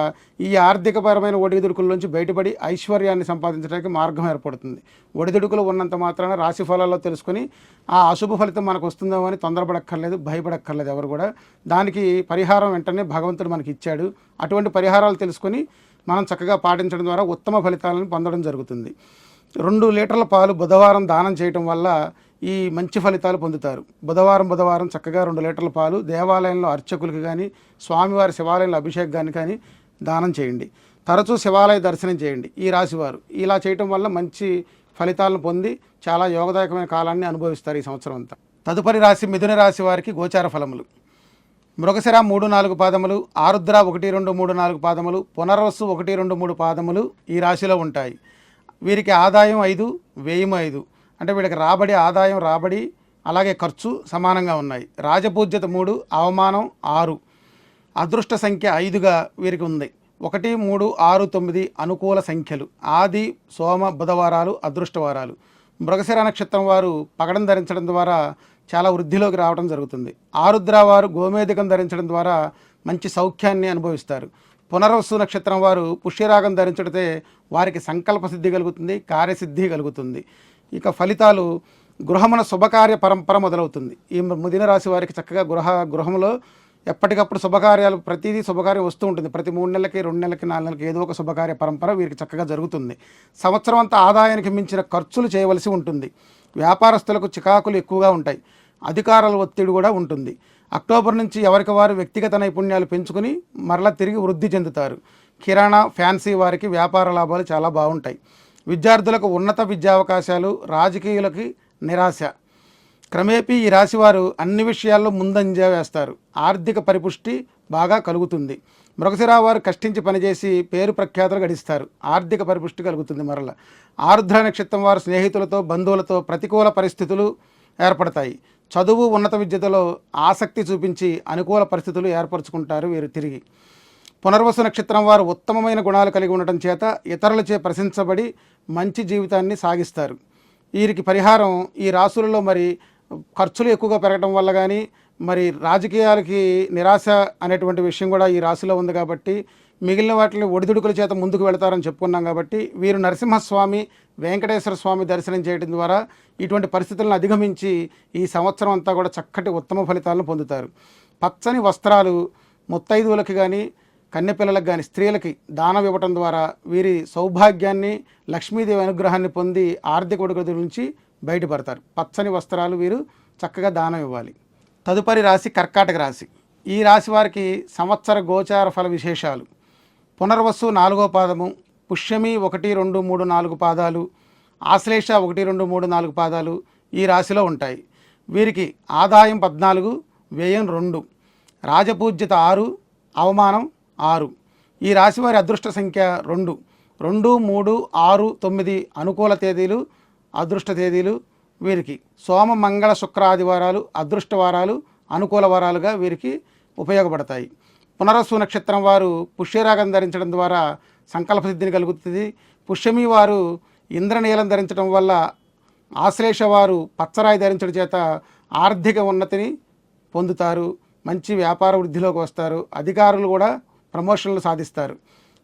ఈ ఆర్థికపరమైన ఒడిదుడుకుల నుంచి బయటపడి ఐశ్వర్యాన్ని సంపాదించడానికి మార్గం ఏర్పడుతుంది. ఒడిదుడుకులు ఉన్నంత మాత్రాన రాశి ఫలాల్లో తెలుసుకొని ఆ అశుభ ఫలితం మనకు వస్తుందో అని తొందరపడక్కర్లేదు, భయపడక్కర్లేదు ఎవరు కూడా. దానికి పరిహారం వెంటనే భగవంతుడు మనకి ఇచ్చాడు. అటువంటి పరిహారాలు తెలుసుకొని మనం చక్కగా పాటించడం ద్వారా ఉత్తమ ఫలితాలను పొందడం జరుగుతుంది. 2 లీటర్ల పాలు బుధవారం దానం చేయటం వల్ల ఈ మంచి ఫలితాలు పొందుతారు. బుధవారం చక్కగా 2 లీటర్ల పాలు దేవాలయంలో అర్చకులకి కానీ, స్వామివారి శివాలయంలో అభిషేకాన్ని కానీ దానం చేయండి. తరచూ శివాలయ దర్శనం చేయండి. ఈ రాశివారు ఇలా చేయటం వల్ల మంచి ఫలితాలను పొంది చాలా యోగదాయకమైన కాలాన్ని అనుభవిస్తారు ఈ సంవత్సరం అంతా. తదుపరి రాశి మిథున రాశి వారికి గోచార ఫలములు. మృగశిర 3, 4 పాదములు, ఆరుద్ర 1, 2, 3, 4 పాదములు, పునర్వసు 1, 2, 3 పాదములు ఈ రాశిలో ఉంటాయి. వీరికి ఆదాయం 5, వ్యయం 5. అంటే వీళ్ళకి ఆదాయం రాబడి అలాగే ఖర్చు సమానంగా ఉన్నాయి. రాజపూజ్యత 3, అవమానం 6. అదృష్ట సంఖ్య 5గా వీరికి ఉంది. 1, 3, 6, 9 అనుకూల సంఖ్యలు. ఆది, సోమ, బుధవారాలు అదృష్టవారాలు. మృగశిర నక్షత్రం వారు పగడం ధరించడం ద్వారా చాలా వృద్ధిలోకి రావడం జరుగుతుంది. ఆరుద్ర వారు గోమేధికం ధరించడం ద్వారా మంచి సౌఖ్యాన్ని అనుభవిస్తారు. పునర్వసు నక్షత్రం వారు పుష్యరాగం ధరించడితే వారికి సంకల్ప సిద్ధి కలుగుతుంది, కార్యసిద్ధి కలుగుతుంది. ఇక ఫలితాలు గృహమున శుభకార్య పరంపర మొదలవుతుంది. ఈ మిథున రాశి వారికి చక్కగా గృహంలో ఎప్పటికప్పుడు శుభకార్యాలు, ప్రతిదీ శుభకార్యం వస్తూ ఉంటుంది. ప్రతి 3 నెలలకి, 2 నెలలకి, 4 నెలలకి ఏదో ఒక శుభకార్య పరంపర వీరికి చక్కగా జరుగుతుంది. సంవత్సరం అంతా ఆదాయానికి మించిన ఖర్చులు చేయవలసి ఉంటుంది. వ్యాపారస్తులకు చికాకులు ఎక్కువగా ఉంటాయి. అధికారుల ఒత్తిడి కూడా ఉంటుంది. అక్టోబర్ నుంచి ఎవరికి వారు వ్యక్తిగత నైపుణ్యాలు పెంచుకుని మరలా తిరిగి వృద్ధి చెందుతారు. కిరాణా, ఫ్యాన్సీ వారికి వ్యాపార లాభాలు చాలా బాగుంటాయి. విద్యార్థులకు ఉన్నత విద్యావకాశాలు, రాజకీయులకి నిరాశ. క్రమేపీ ఈ రాశివారు అన్ని విషయాల్లో ముందంజ వేస్తారు. ఆర్థిక పరిపుష్టి బాగా కలుగుతుంది. మృగశిర వారు కష్టించి పనిచేసి పేరు ప్రఖ్యాతులు గడిస్తారు, ఆర్థిక పరిపుష్టి కలుగుతుంది. మరల ఆరుద్ర నక్షత్రం వారు స్నేహితులతో బంధువులతో ప్రతికూల పరిస్థితులు ఏర్పడతాయి. చదువు ఉన్నత విద్యలో ఆసక్తి చూపించి అనుకూల పరిస్థితులు ఏర్పరచుకుంటారు వీరు తిరిగి. పునర్వసు నక్షత్రం వారు ఉత్తమమైన గుణాలు కలిగి ఉండటం చేత ఇతరులచే ప్రశంసబడి మంచి జీవితాన్ని సాగిస్తారు. వీరికి పరిహారం ఈ రాశులలో మరి ఖర్చులు ఎక్కువగా పెరగడం వల్ల కానీ, మరి రాజకీయాలకి నిరాశ అనేటువంటి విషయం కూడా ఈ రాశిలో ఉంది కాబట్టి మిగిలిన వాటిని ఒడిదుడుకుల చేత ముందుకు వెళతారని చెప్పుకున్నాం. కాబట్టి వీరు నరసింహస్వామి, వెంకటేశ్వర స్వామి దర్శనం చేయడం ద్వారా ఇటువంటి పరిస్థితులను అధిగమించి ఈ సంవత్సరం అంతా కూడా చక్కటి ఉత్తమ ఫలితాలను పొందుతారు. పచ్చని వస్త్రాలు ముత్తైదువులకి కానీ, కన్నెపిల్లలకు కానీ, స్త్రీలకి దానం ఇవ్వటం ద్వారా వీరి సౌభాగ్యాన్ని, లక్ష్మీదేవి అనుగ్రహాన్ని పొంది ఆర్థిక ఒడిదుడుకుల నుంచి బయటపడతారు. పచ్చని వస్త్రాలు వీరు చక్కగా దానం ఇవ్వాలి. తదుపరి రాశి కర్కాటక రాశి. ఈ రాశి వారికి సంవత్సర గోచార ఫల విశేషాలు. పునర్వసు 4వ పాదము, పుష్యమి 1, 2, 3, 4 పాదాలు, ఆశ్లేష 1, 2, 3, 4 పాదాలు ఈ రాశిలో ఉంటాయి. వీరికి ఆదాయం 14, వ్యయం 2, రాజపూజ్యత 6, అవమానం 6. ఈ రాశి వారి అదృష్ట సంఖ్య 2, 2, 3, 6, 9 అనుకూల తేదీలు, అదృష్ట తేదీలు. వీరికి సోమ, మంగళ, శుక్ర, ఆదివారాలు అదృష్ట వారాలు, అనుకూల వారాలుగా వీరికి ఉపయోగపడతాయి. పునరస్సు నక్షత్రం వారు పుష్యరాగం ధరించడం ద్వారా సంకల్ప సిద్ధిని కలుగుతుంది. పుష్యమి వారు ఇంద్రనీలం ధరించడం వల్ల, ఆశ్లేష వారు పచ్చరాయి ధరించడం చేత ఆర్థిక ఉన్నతిని పొందుతారు, మంచి వ్యాపార వృద్ధిలోకి వస్తారు, అధికారులు కూడా ప్రమోషన్లు సాధిస్తారు.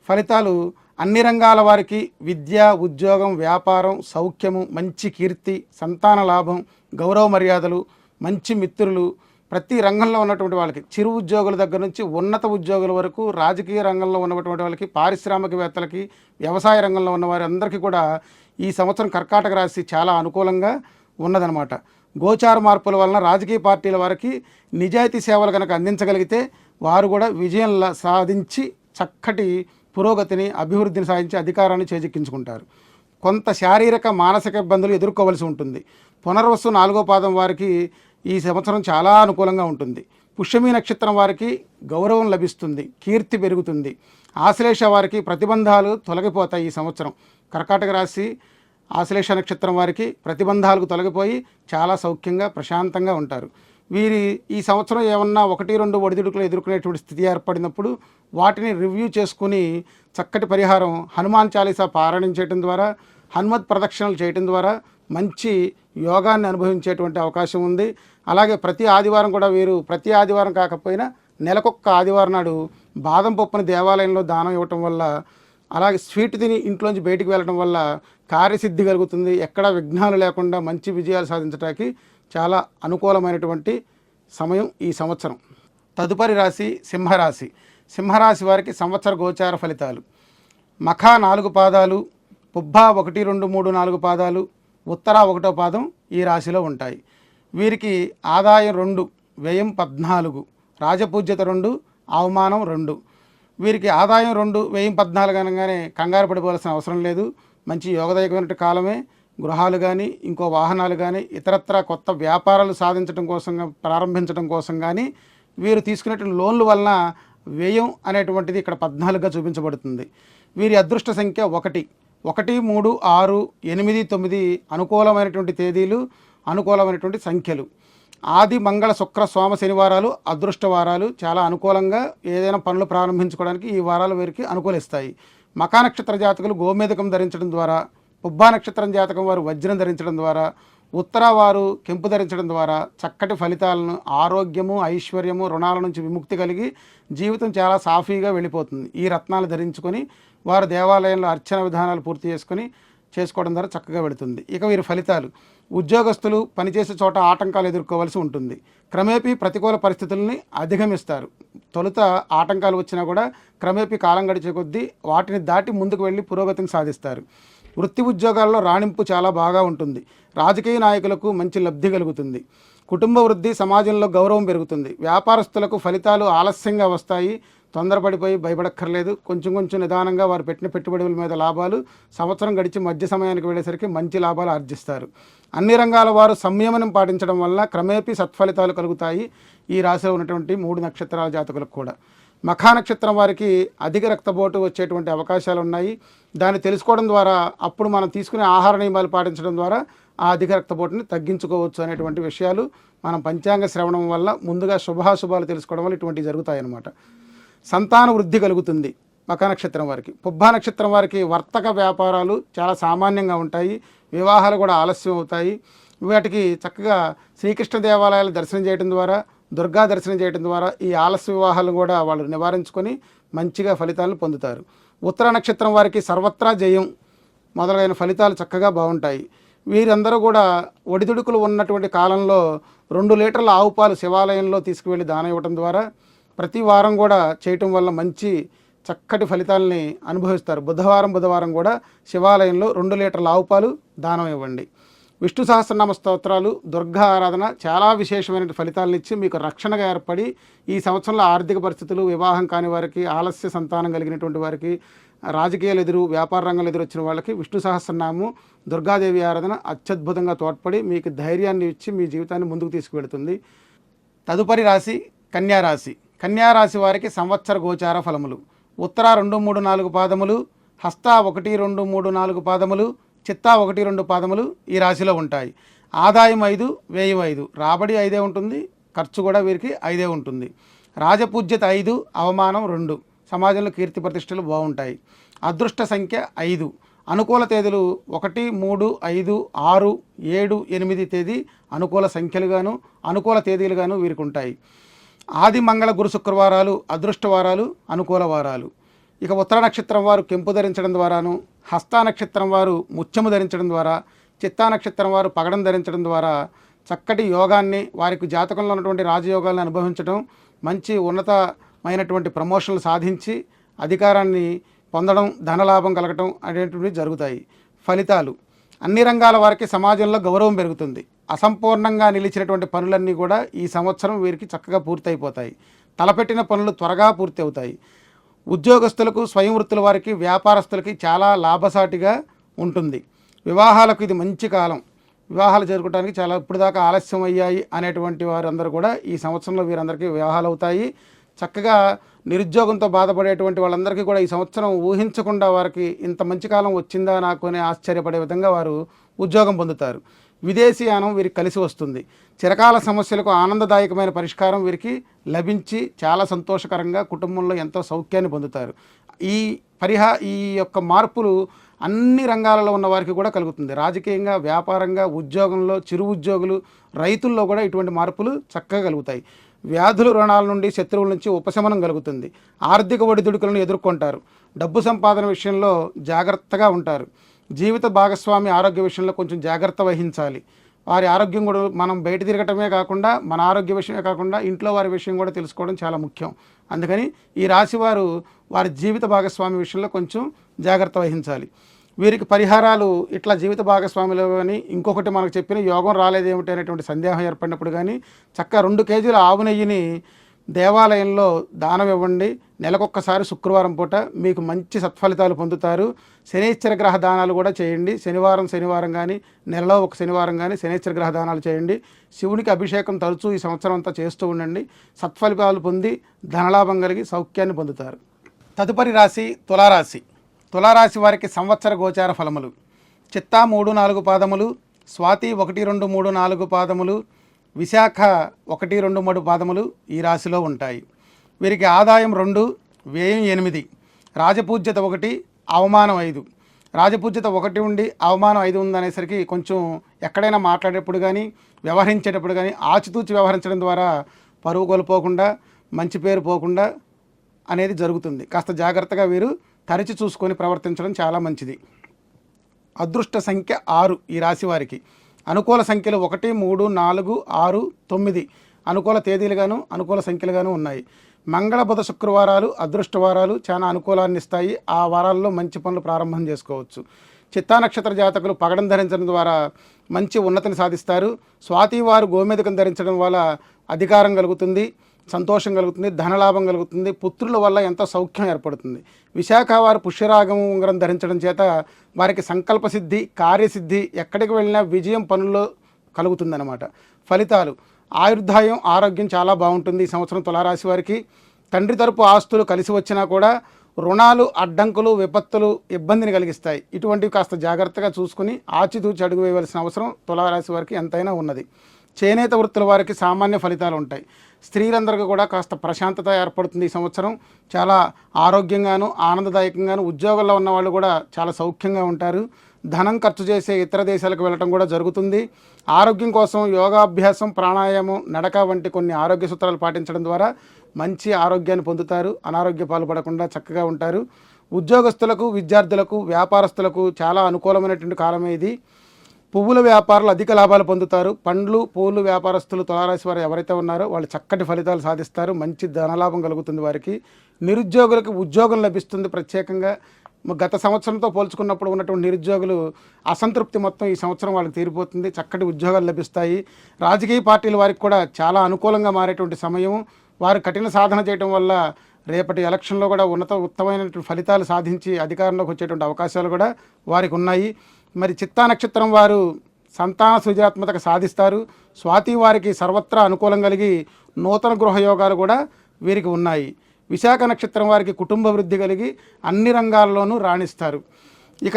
ఫలితాలు అన్ని రంగాల వారికి విద్య, ఉద్యోగం, వ్యాపారం, సౌఖ్యము, మంచి కీర్తి, సంతాన లాభం, గౌరవ మర్యాదలు, మంచి మిత్రులు, ప్రతి రంగంలో ఉన్నటువంటి వాళ్ళకి, చిరు ఉద్యోగుల దగ్గర నుంచి ఉన్నత ఉద్యోగుల వరకు, రాజకీయ రంగంలో ఉన్నటువంటి వాళ్ళకి, పారిశ్రామికవేత్తలకి, వ్యవసాయ రంగంలో ఉన్న వారి అందరికీ కూడా ఈ సంవత్సరం కర్కాటక రాశి చాలా అనుకూలంగా ఉన్నదనమాట. గోచార మార్పుల వలన రాజకీయ పార్టీల వారికి నిజాయితీ సేవలు కనుక అందించగలిగితే వారు కూడా విజయం సాధించి చక్కటి పురోగతిని, అభివృద్ధిని సాధించి అధికారాన్ని చేజిక్కించుకుంటారు. కొంత శారీరక మానసిక ఇబ్బందులు ఎదుర్కోవలసి ఉంటుంది. పునర్వసు 4వ పాదం వారికి ఈ సంవత్సరం చాలా అనుకూలంగా ఉంటుంది. పుష్యమి నక్షత్రం వారికి గౌరవం లభిస్తుంది, కీర్తి పెరుగుతుంది. ఆశ్లేష వారికి ప్రతిబంధాలు తొలగిపోతాయి. ఈ సంవత్సరం కర్కాటక రాశి ఆశ్లేష నక్షత్రం వారికి ప్రతిబంధాలకు తొలగిపోయి చాలా సౌఖ్యంగా, ప్రశాంతంగా ఉంటారు. వీరి ఈ సంవత్సరం ఏమన్నా 1, 2 ఒడిదుడుకులు ఎదుర్కొనేటువంటి స్థితి ఏర్పడినప్పుడు వాటిని రివ్యూ చేసుకుని చక్కటి పరిహారం హనుమాన్ చాలీసా పారాయణం చేయడం ద్వారా, హనుమత్ ప్రదక్షిణలు చేయడం ద్వారా మంచి యోగాన్ని అనుభవించేటువంటి అవకాశం ఉంది. అలాగే ప్రతి ఆదివారం కూడా వీరు, ప్రతి ఆదివారం కాకపోయినా నెలకొక్క ఆదివారం నాడు బాదం పప్పుని దేవాలయంలో దానం ఇవ్వటం వల్ల, అలాగే స్వీట్ తిని ఇంట్లోంచి బయటికి వెళ్ళడం వల్ల కార్యసిద్ధి కలుగుతుంది. ఎక్కడ విఘ్నాలు లేకుండా మంచి విజయాలు సాధించడానికి చాలా అనుకూలమైనటువంటి సమయం ఈ సంవత్సరం. తదుపరి రాశి సింహరాశి. సింహరాశి వారికి సంవత్సర గోచార ఫలితాలు. మఖ 4 పాదాలు, పుబ్బ 1, 2, 3, 4 పాదాలు, ఉత్తర 1వ పాదం ఈ రాశిలో ఉంటాయి. వీరికి ఆదాయం 2, వ్యయం 14, రాజపూజ్యత 2, అవమానం 2. వీరికి ఆదాయం 2, వ్యయం 14 అనగానే కంగారు పడిపోవాల్సిన అవసరం లేదు. మంచి యోగదాయకమైన కాలమే. గృహాలు కానీ, ఇంకో వాహనాలు కానీ, ఇతరత్ర కొత్త వ్యాపారాలు సాధించడం కోసం, ప్రారంభించడం కోసం కానీ వీరు తీసుకునేటువంటి లోన్ల వలన వ్యయం అనేటువంటిది ఇక్కడ 14గా చూపించబడుతుంది. వీరి అదృష్ట సంఖ్య 1, 1, 3, 6, 8, 9 అనుకూలమైనటువంటి తేదీలు, అనుకూలమైనటువంటి సంఖ్యలు. ఆది, మంగళ, శుక్ర, సోమ, శనివారాలు అదృష్ట వారాలు. చాలా అనుకూలంగా ఏదైనా పనులు ప్రారంభించుకోవడానికి ఈ వారాలు వీరికి అనుకూలిస్తాయి. మకా నక్షత్ర జాతకులు గోమేధకం ధరించడం ద్వారా, పుబ్బా నక్షత్రం జాతకం వారు వజ్రం ధరించడం ద్వారా, ఉత్తర వారు కెంపు ధరించడం ద్వారా చక్కటి ఫలితాలను, ఆరోగ్యము, ఐశ్వర్యము, రుణాల నుంచి విముక్తి కలిగి జీవితం చాలా సాఫీగా వెళ్ళిపోతుంది. ఈ రత్నాలు ధరించుకొని వారు దేవాలయంలో అర్చన విధానాలు పూర్తి చేసుకోవడం ద్వారా చక్కగా వెళుతుంది. ఇక వీరి ఫలితాలు. ఉద్యోగస్తులు పనిచేసే చోట ఆటంకాలు ఎదుర్కోవాల్సి ఉంటుంది. క్రమేపీ ప్రతికూల పరిస్థితుల్ని అధిగమిస్తారు. తొలుత ఆటంకాలు వచ్చినా కూడా క్రమేపీ కాలం గడిచే కొద్దీ వాటిని దాటి ముందుకు వెళ్ళి పురోగతిని సాధిస్తారు. వృత్తి ఉద్యోగాల్లో రాణింపు చాలా బాగా ఉంటుంది. రాజకీయ నాయకులకు మంచి లబ్ధి కలుగుతుంది. కుటుంబ వృద్ధి, సమాజంలో గౌరవం పెరుగుతుంది. వ్యాపారస్తులకు ఫలితాలు ఆలస్యంగా వస్తాయి. తొందరపడిపోయి భయపడక్కర్లేదు. కొంచెం కొంచెం నిదానంగా వారు పెట్టిన పెట్టుబడుల మీద లాభాలు సంవత్సరం గడిచి మధ్య సమయానికి వెళ్ళేసరికి మంచి లాభాలు ఆర్జిస్తారు. అన్ని రంగాల వారు సంయమనం పాటించడం వల్ల క్రమేపీ సత్ఫలితాలు కలుగుతాయి. ఈ రాశిలో ఉన్నటువంటి 3 నక్షత్రాల జాతకులకు కూడా. మఖా నక్షత్రం వారికి అధిక రక్తపోటు వచ్చేటువంటి అవకాశాలు ఉన్నాయి. దాన్ని తెలుసుకోవడం ద్వారా అప్పుడు మనం తీసుకునే ఆహార నియమాలు పాటించడం ద్వారా ఆ అధిక రక్తపోటుని తగ్గించుకోవచ్చు అనేటువంటి విషయాలు మనం పంచాంగ శ్రవణం వల్ల ముందుగా శుభాశుభాలు తెలుసుకోవడం వల్ల ఇటువంటివి జరుగుతాయన్నమాట. సంతాన వృద్ధి కలుగుతుంది మఖా నక్షత్రం వారికి. పుబ్బా నక్షత్రం వారికి వర్తక వ్యాపారాలు చాలా సామాన్యంగా ఉంటాయి. వివాహాలు కూడా ఆలస్యం అవుతాయి. వాటికి చక్కగా శ్రీకృష్ణ దేవాలయాలు దర్శనం చేయడం ద్వారా, దుర్గా దర్శనం చేయడం ద్వారా ఈ ఆలస్య వివాహాలు కూడా వాళ్ళు నివారించుకొని మంచిగా ఫలితాలను పొందుతారు. ఉత్తర నక్షత్రం వారికి సర్వత్రా జయం మొదలైన ఫలితాలు చక్కగా బాగుంటాయి. వీరందరూ కూడా ఒడిదుడుకులు ఉన్నటువంటి కాలంలో 2 లీటర్ల ఆవు పాలు శివాలయంలో తీసుకువెళ్ళి దానం ఇవ్వడం ద్వారా ప్రతి వారం కూడా చేయటం వల్ల మంచి చక్కటి ఫలితాలని అనుభవిస్తారు. బుధవారం కూడా శివాలయంలో 2 లీటర్ల ఆవు పాలు దానం ఇవ్వండి. విష్ణు సహస్రనామ స్తోత్రాలు, దుర్గా ఆరాధన చాలా విశేషమైన ఫలితాలను ఇచ్చి మీకు రక్షణగా ఏర్పడి ఈ సంవత్సరంలో ఆర్థిక పరిస్థితులు, వివాహం కాని వారికి, ఆలస్య సంతానం కలిగినటువంటి వారికి, రాజకీయాలు ఎదురు, వ్యాపార రంగంలో ఎదురు వచ్చిన వాళ్ళకి విష్ణు సహస్రనామం, దుర్గాదేవి ఆరాధన అత్యద్భుతంగా తోడ్పడి మీకు ధైర్యాన్ని ఇచ్చి మీ జీవితాన్ని ముందుకు తీసుకువెళుతుంది. తదుపరి రాశి కన్యారాశి. కన్యారాశి వారికి సంవత్సర గోచార ఫలములు. ఉత్తర 2, 3, 4 పాదములు, హస్త 1, 2, 3, 4 పాదములు, చిత్తా 1, 2 పాదములు ఈ రాశిలో ఉంటాయి. ఆదాయం 5, వ్యయం 5, రాబడి 5 ఉంటుంది, ఖర్చు కూడా వీరికి 5 ఉంటుంది. రాజపూజ్యత 5, అవమానం 2, సమాజంలో కీర్తి ప్రతిష్టలు బాగుంటాయి. అదృష్ట సంఖ్య 5. అనుకూల తేదీలు 1, 3, 5, 6, 7, 8 తేదీ అనుకూల సంఖ్యలుగాను అనుకూల తేదీలుగాను వీరికి ఉంటాయి. ఆది, మంగళ, గురు, శుక్రవారాలు అదృష్ట వారాలు, అనుకూల వారాలు. ఇక ఉత్తర నక్షత్రం వారు కెంపు ధరించడం ద్వారాను, హస్త నక్షత్రం వారు ముత్యము ధరించడం ద్వారా, చిత్తా నక్షత్రం వారు పగడం ధరించడం ద్వారా చక్కటి యోగాన్ని, వారికి జాతకంలో ఉన్నటువంటి రాజయోగాలను అనుభవించడం, మంచి ఉన్నతమైనటువంటి ప్రమోషన్లు సాధించి అధికారాన్ని పొందడం, ధనలాభం కలగటం అనేటువంటివి జరుగుతాయి. ఫలితాలు: అన్ని రంగాల వారికి సమాజంలో గౌరవం పెరుగుతుంది. అసంపూర్ణంగా నిలిచినటువంటి పనులన్నీ కూడా ఈ సంవత్సరం వీరికి చక్కగా పూర్తయిపోతాయి. తలపెట్టిన పనులు త్వరగా పూర్తి అవుతాయి. ఉద్యోగస్తులకు, స్వయం వృత్తుల వారికి, వ్యాపారస్తులకి చాలా లాభసాటిగా ఉంటుంది. వివాహాలకు ఇది మంచి కాలం. వివాహాలు జరుపుకోవడానికి చాలా ఇప్పుడు దాకా ఆలస్యం అయ్యాయి అనేటువంటి వారందరూ కూడా ఈ సంవత్సరంలో వీరందరికీ వివాహాలు అవుతాయి. చక్కగా నిరుద్యోగంతో బాధపడేటువంటి వాళ్ళందరికీ కూడా ఈ సంవత్సరం ఊహించకుండా వారికి ఇంత మంచి కాలం వచ్చిందా నాకు అని ఆశ్చర్యపడే విధంగా వారు ఉద్యోగం పొందుతారు. విదేశీయానం వీరికి కలిసి వస్తుంది. చిరకాల సమస్యలకు ఆనందదాయకమైన పరిష్కారం వీరికి లభించి చాలా సంతోషకరంగా కుటుంబంలో ఎంతో సౌఖ్యాన్ని పొందుతారు. ఈ యొక్క మార్పులు అన్ని రంగాలలో ఉన్న వారికి కూడా కలుగుతుంది. రాజకీయంగా, వ్యాపారంగా, ఉద్యోగంలో, చిరు ఉద్యోగులు, రైతుల్లో కూడా ఇటువంటి మార్పులు చక్కగా కలుగుతాయి. వ్యాధులు, రుణాల నుండి, శత్రువుల నుంచి ఉపశమనం కలుగుతుంది. ఆర్థిక ఒడిదుడుకులను ఎదుర్కొంటారు. డబ్బు సంపాదన విషయంలో జాగ్రత్తగా ఉంటారు. జీవిత భాగస్వామి ఆరోగ్య విషయంలో కొంచెం జాగ్రత్త వహించాలి. వారి ఆరోగ్యం కూడా మనం బయట తిరగటమే కాకుండా, మన ఆరోగ్య విషయమే కాకుండా ఇంట్లో వారి విషయం కూడా తెలుసుకోవడం చాలా ముఖ్యం. అందుకని ఈ రాశి వారు వారి జీవిత భాగస్వామి విషయంలో కొంచెం జాగ్రత్త వహించాలి. వీరికి పరిహారాలు ఇట్లా జీవిత భాగస్వామిలో కానీ, ఇంకొకటి మనకు చెప్పిన యోగం రాలేదేమిటి అనేటువంటి సందేహం ఏర్పడినప్పుడు కానీ చక్కగా 2 కేజీల ఆవు నెయ్యిని దేవాలయంలో దానం ఇవ్వండి. నెలకొక్కసారి శుక్రవారం పూట మీకు మంచి సత్ఫలితాలు పొందుతారు. శనీశ్వర గ్రహ దానాలు కూడా చేయండి. శనివారం కానీ, నెలలో ఒక శనివారం కానీ శనీశ్వర గ్రహ దానాలు చేయండి. శివునికి అభిషేకం తరచూ ఈ సంవత్సరం అంతా చేస్తూ ఉండండి. సత్ఫలితాలు పొంది ధనలాభం కలిగి సౌఖ్యాన్ని పొందుతారు. తదుపరి రాశి తులారాశి. తులారాశి వారికి సంవత్సర గోచార ఫలములు. చిత్తా 3, 4 పాదములు, స్వాతి 1, 2, 3, 4 పాదములు, విశాఖ 1, 2, 3 పాదములు ఈ రాశిలో ఉంటాయి. వీరికి ఆదాయం 2, వ్యయం 8, రాజపూజ్యత 1, అవమానం 5. రాజపూజ్యత 1 ఉండి అవమానం 5 ఉందనేసరికి కొంచెం ఎక్కడైనా మాట్లాడేటప్పుడు కానీ, వ్యవహరించేటప్పుడు కానీ ఆచితూచి వ్యవహరించడం ద్వారా పరువు కోల్పోకుండా, మంచి పేరు పోకుండా అనేది జరుగుతుంది. కాస్త జాగ్రత్తగా వీరు తరచి చూసుకొని ప్రవర్తించడం చాలా మంచిది. అదృష్ట సంఖ్య 6 ఈ రాశి వారికి. అనుకూల సంఖ్యలు 1, 3, 4, 6, 9 అనుకూల తేదీలుగాను అనుకూల సంఖ్యలుగాను ఉన్నాయి. మంగళ, బుధ, శుక్రవారాలు అదృష్ట వారాలు చాలా అనుకూలాన్ని ఇస్తాయి. ఆ వారాల్లో మంచి పనులు ప్రారంభం చేసుకోవచ్చు. చిత్తా నక్షత్ర జాతకులు పగడం ధరించడం ద్వారా మంచి ఉన్నతిని సాధిస్తారు. స్వాతి వారు గోమేధికం ధరించడం వల్ల అధికారం కలుగుతుంది. సంతోషం కలుగుతుంది, ధనలాభం కలుగుతుంది, పుత్రుల వల్ల ఎంతో సౌఖ్యం ఏర్పడుతుంది. విశాఖ వారు పుష్యరాగం ఉంగరం ధరించడం చేత వారికి సంకల్ప సిద్ధి, కార్యసిద్ధి, ఎక్కడికి వెళ్ళినా విజయం పనుల్లో కలుగుతుందన్నమాట. ఫలితాలు: ఆయుర్దాయం, ఆరోగ్యం చాలా బాగుంటుంది ఈ సంవత్సరం తులారాశి వారికి. తండ్రి తరపు ఆస్తులు కలిసి వచ్చినా కూడా రుణాలు, అడ్డంకులు, విపత్తులు ఇబ్బందిని కలిగిస్తాయి. ఇటువంటివి కాస్త జాగ్రత్తగా చూసుకుని ఆచితూచి అడుగు వేయవలసిన అవసరం తులారాశి వారికి ఎంతైనా ఉన్నది. చేనేత వృత్తుల వారికి సామాన్య ఫలితాలు ఉంటాయి. స్త్రీలందరికీ కూడా కాస్త ప్రశాంతత ఏర్పడుతుంది ఈ సంవత్సరం. చాలా ఆరోగ్యంగాను, ఆనందదాయకంగాను, ఉద్యోగాల్లో ఉన్న వాళ్ళు కూడా చాలా సౌఖ్యంగా ఉంటారు. ధనం ఖర్చు చేసే ఇతర దేశాలకు వెళ్ళటం కూడా జరుగుతుంది. ఆరోగ్యం కోసం యోగాభ్యాసం, ప్రాణాయామం, నడక వంటి కొన్ని ఆరోగ్య సూత్రాలు పాటించడం ద్వారా మంచి ఆరోగ్యాన్ని పొందుతారు. అనారోగ్య పాల్పడకుండా చక్కగా ఉంటారు. ఉద్యోగస్తులకు, విద్యార్థులకు, వ్యాపారస్తులకు చాలా అనుకూలమైనటువంటి కాలమే ఇది. పువ్వుల వ్యాపారులు అధిక లాభాలు పొందుతారు. పండ్లు, పూలు వ్యాపారస్తులు తులారాశి వారు ఎవరైతే ఉన్నారో వాళ్ళు చక్కటి ఫలితాలు సాధిస్తారు. మంచి ధనలాభం కలుగుతుంది వారికి. నిరుద్యోగులకు ఉద్యోగం లభిస్తుంది. ప్రత్యేకంగా గత సంవత్సరంతో పోల్చుకున్నప్పుడు ఉన్నటువంటి నిరుద్యోగులు అసంతృప్తి మొత్తం ఈ సంవత్సరం వాళ్ళకి తీరిపోతుంది. చక్కటి ఉద్యోగాలు లభిస్తాయి. రాజకీయ పార్టీల వారికి కూడా చాలా అనుకూలంగా మారేటువంటి సమయం. వారు కఠిన సాధన చేయడం వల్ల రేపటి ఎలక్షన్లో కూడా ఉత్తమమైనటువంటి ఫలితాలు సాధించి అధికారంలోకి వచ్చేటువంటి అవకాశాలు కూడా వారికి ఉన్నాయి. మరి చిత్తా నక్షత్రం వారు సంతాన సృజనాత్మకత సాధిస్తారు. స్వాతి వారికి సర్వత్రా అనుకూలం కలిగి నూతన గృహయోగాలు కూడా వీరికి ఉన్నాయి. విశాఖ నక్షత్రం వారికి కుటుంబ వృద్ధి కలిగి అన్ని రంగాల్లోనూ రాణిస్తారు. ఇక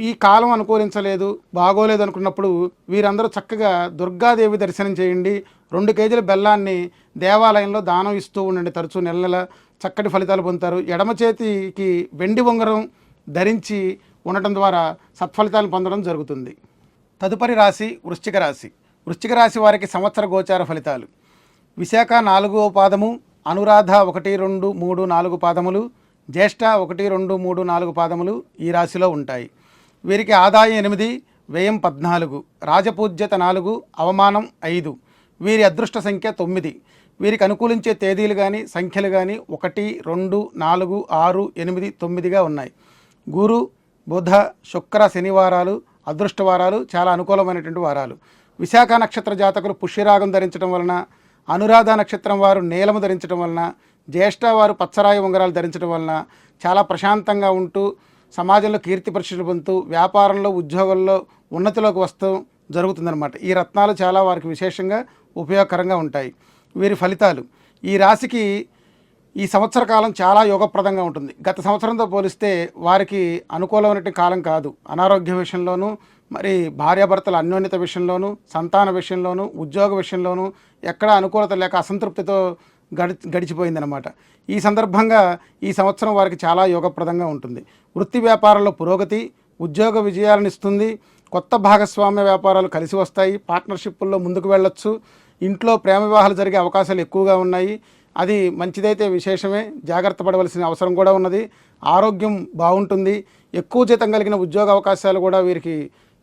ఈ కాలం అనుకూలించలేదు, బాగోలేదు అనుకున్నప్పుడు వీరందరూ చక్కగా దుర్గాదేవి దర్శనం చేయండి. 2 కేజీల బెల్లాన్ని దేవాలయంలో దానం ఇస్తూ ఉండండి. తరచూ నెల నెల చక్కటి ఫలితాలు పొందుతారు. ఎడమ చేతికి వెండి ఉంగరం ధరించి ఉండటం ద్వారా సత్ఫలితాలు పొందడం జరుగుతుంది. తదుపరి రాశి వృశ్చిక రాశి. వృశ్చిక రాశి వారికి సంవత్సర గోచార ఫలితాలు: విశాఖ 4వ పాదము, అనురాధ 1, 2, 3, 4 పాదములు, జ్యేష్ఠ 1, 2, 3, 4 పాదములు ఈ రాశిలో ఉంటాయి. వీరికి ఆదాయం 8, వ్యయం 14, రాజపూజ్యత 4, అవమానం 5. వీరి అదృష్ట సంఖ్య 9. వీరికి అనుకూలించే తేదీలు కానీ సంఖ్యలు కానీ 1, 2, 4, 6, 8, 9గా ఉన్నాయి. గురు, బుధ, శుక్ర, శనివారాలు అదృష్టవారాలు, చాలా అనుకూలమైనటువంటి వారాలు. విశాఖ నక్షత్ర జాతకులు పుష్యరాగం ధరించడం వలన, అనురాధ నక్షత్రం వారు నీలము ధరించడం వలన, జ్యేష్ఠ వారు పచ్చరాయి ఉంగరాలు ధరించడం వలన చాలా ప్రశాంతంగా ఉంటూ సమాజంలో కీర్తి ప్రతిష్టలు పొందుతూ వ్యాపారంలో, ఉద్యోగంలో ఉన్నతిలోకి వస్తూ జరుగుతుందన్నమాట. ఈ రత్నాలు చాలా వారికి విశేషంగా ఉపయోగకరంగా ఉంటాయి. వీరి ఫలితాలు: ఈ రాశికి ఈ సంవత్సర కాలం చాలా యోగప్రదంగా ఉంటుంది. గత సంవత్సరంతో పోలిస్తే వారికి అనుకూలమైనటువంటి కాలం కాదు. అనారోగ్య విషయంలోనూ, మరి భార్యాభర్తల అన్యోన్యత విషయంలోనూ, సంతాన విషయంలోనూ, ఉద్యోగ విషయంలోనూ ఎక్కడ అనుకూలత లేక అసంతృప్తితో గడిచిపోయిందనమాట. ఈ సందర్భంగా ఈ సంవత్సరం వారికి చాలా యోగప్రదంగా ఉంటుంది. వృత్తి వ్యాపారాల్లో పురోగతి, ఉద్యోగ విజయాలను ఇస్తుంది. కొత్త భాగస్వామ్య వ్యాపారాలు కలిసి వస్తాయి. పార్ట్నర్షిప్పుల్లో ముందుకు వెళ్ళొచ్చు. ఇంట్లో ప్రేమ వివాహాలు జరిగే అవకాశాలు ఎక్కువగా ఉన్నాయి. అది మంచిదైతే విశేషమే, జాగ్రత్త పడవలసిన అవసరం కూడా ఉన్నది. ఆరోగ్యం బాగుంటుంది. ఎక్కువ జీతం కలిగిన ఉద్యోగ అవకాశాలు కూడా వీరికి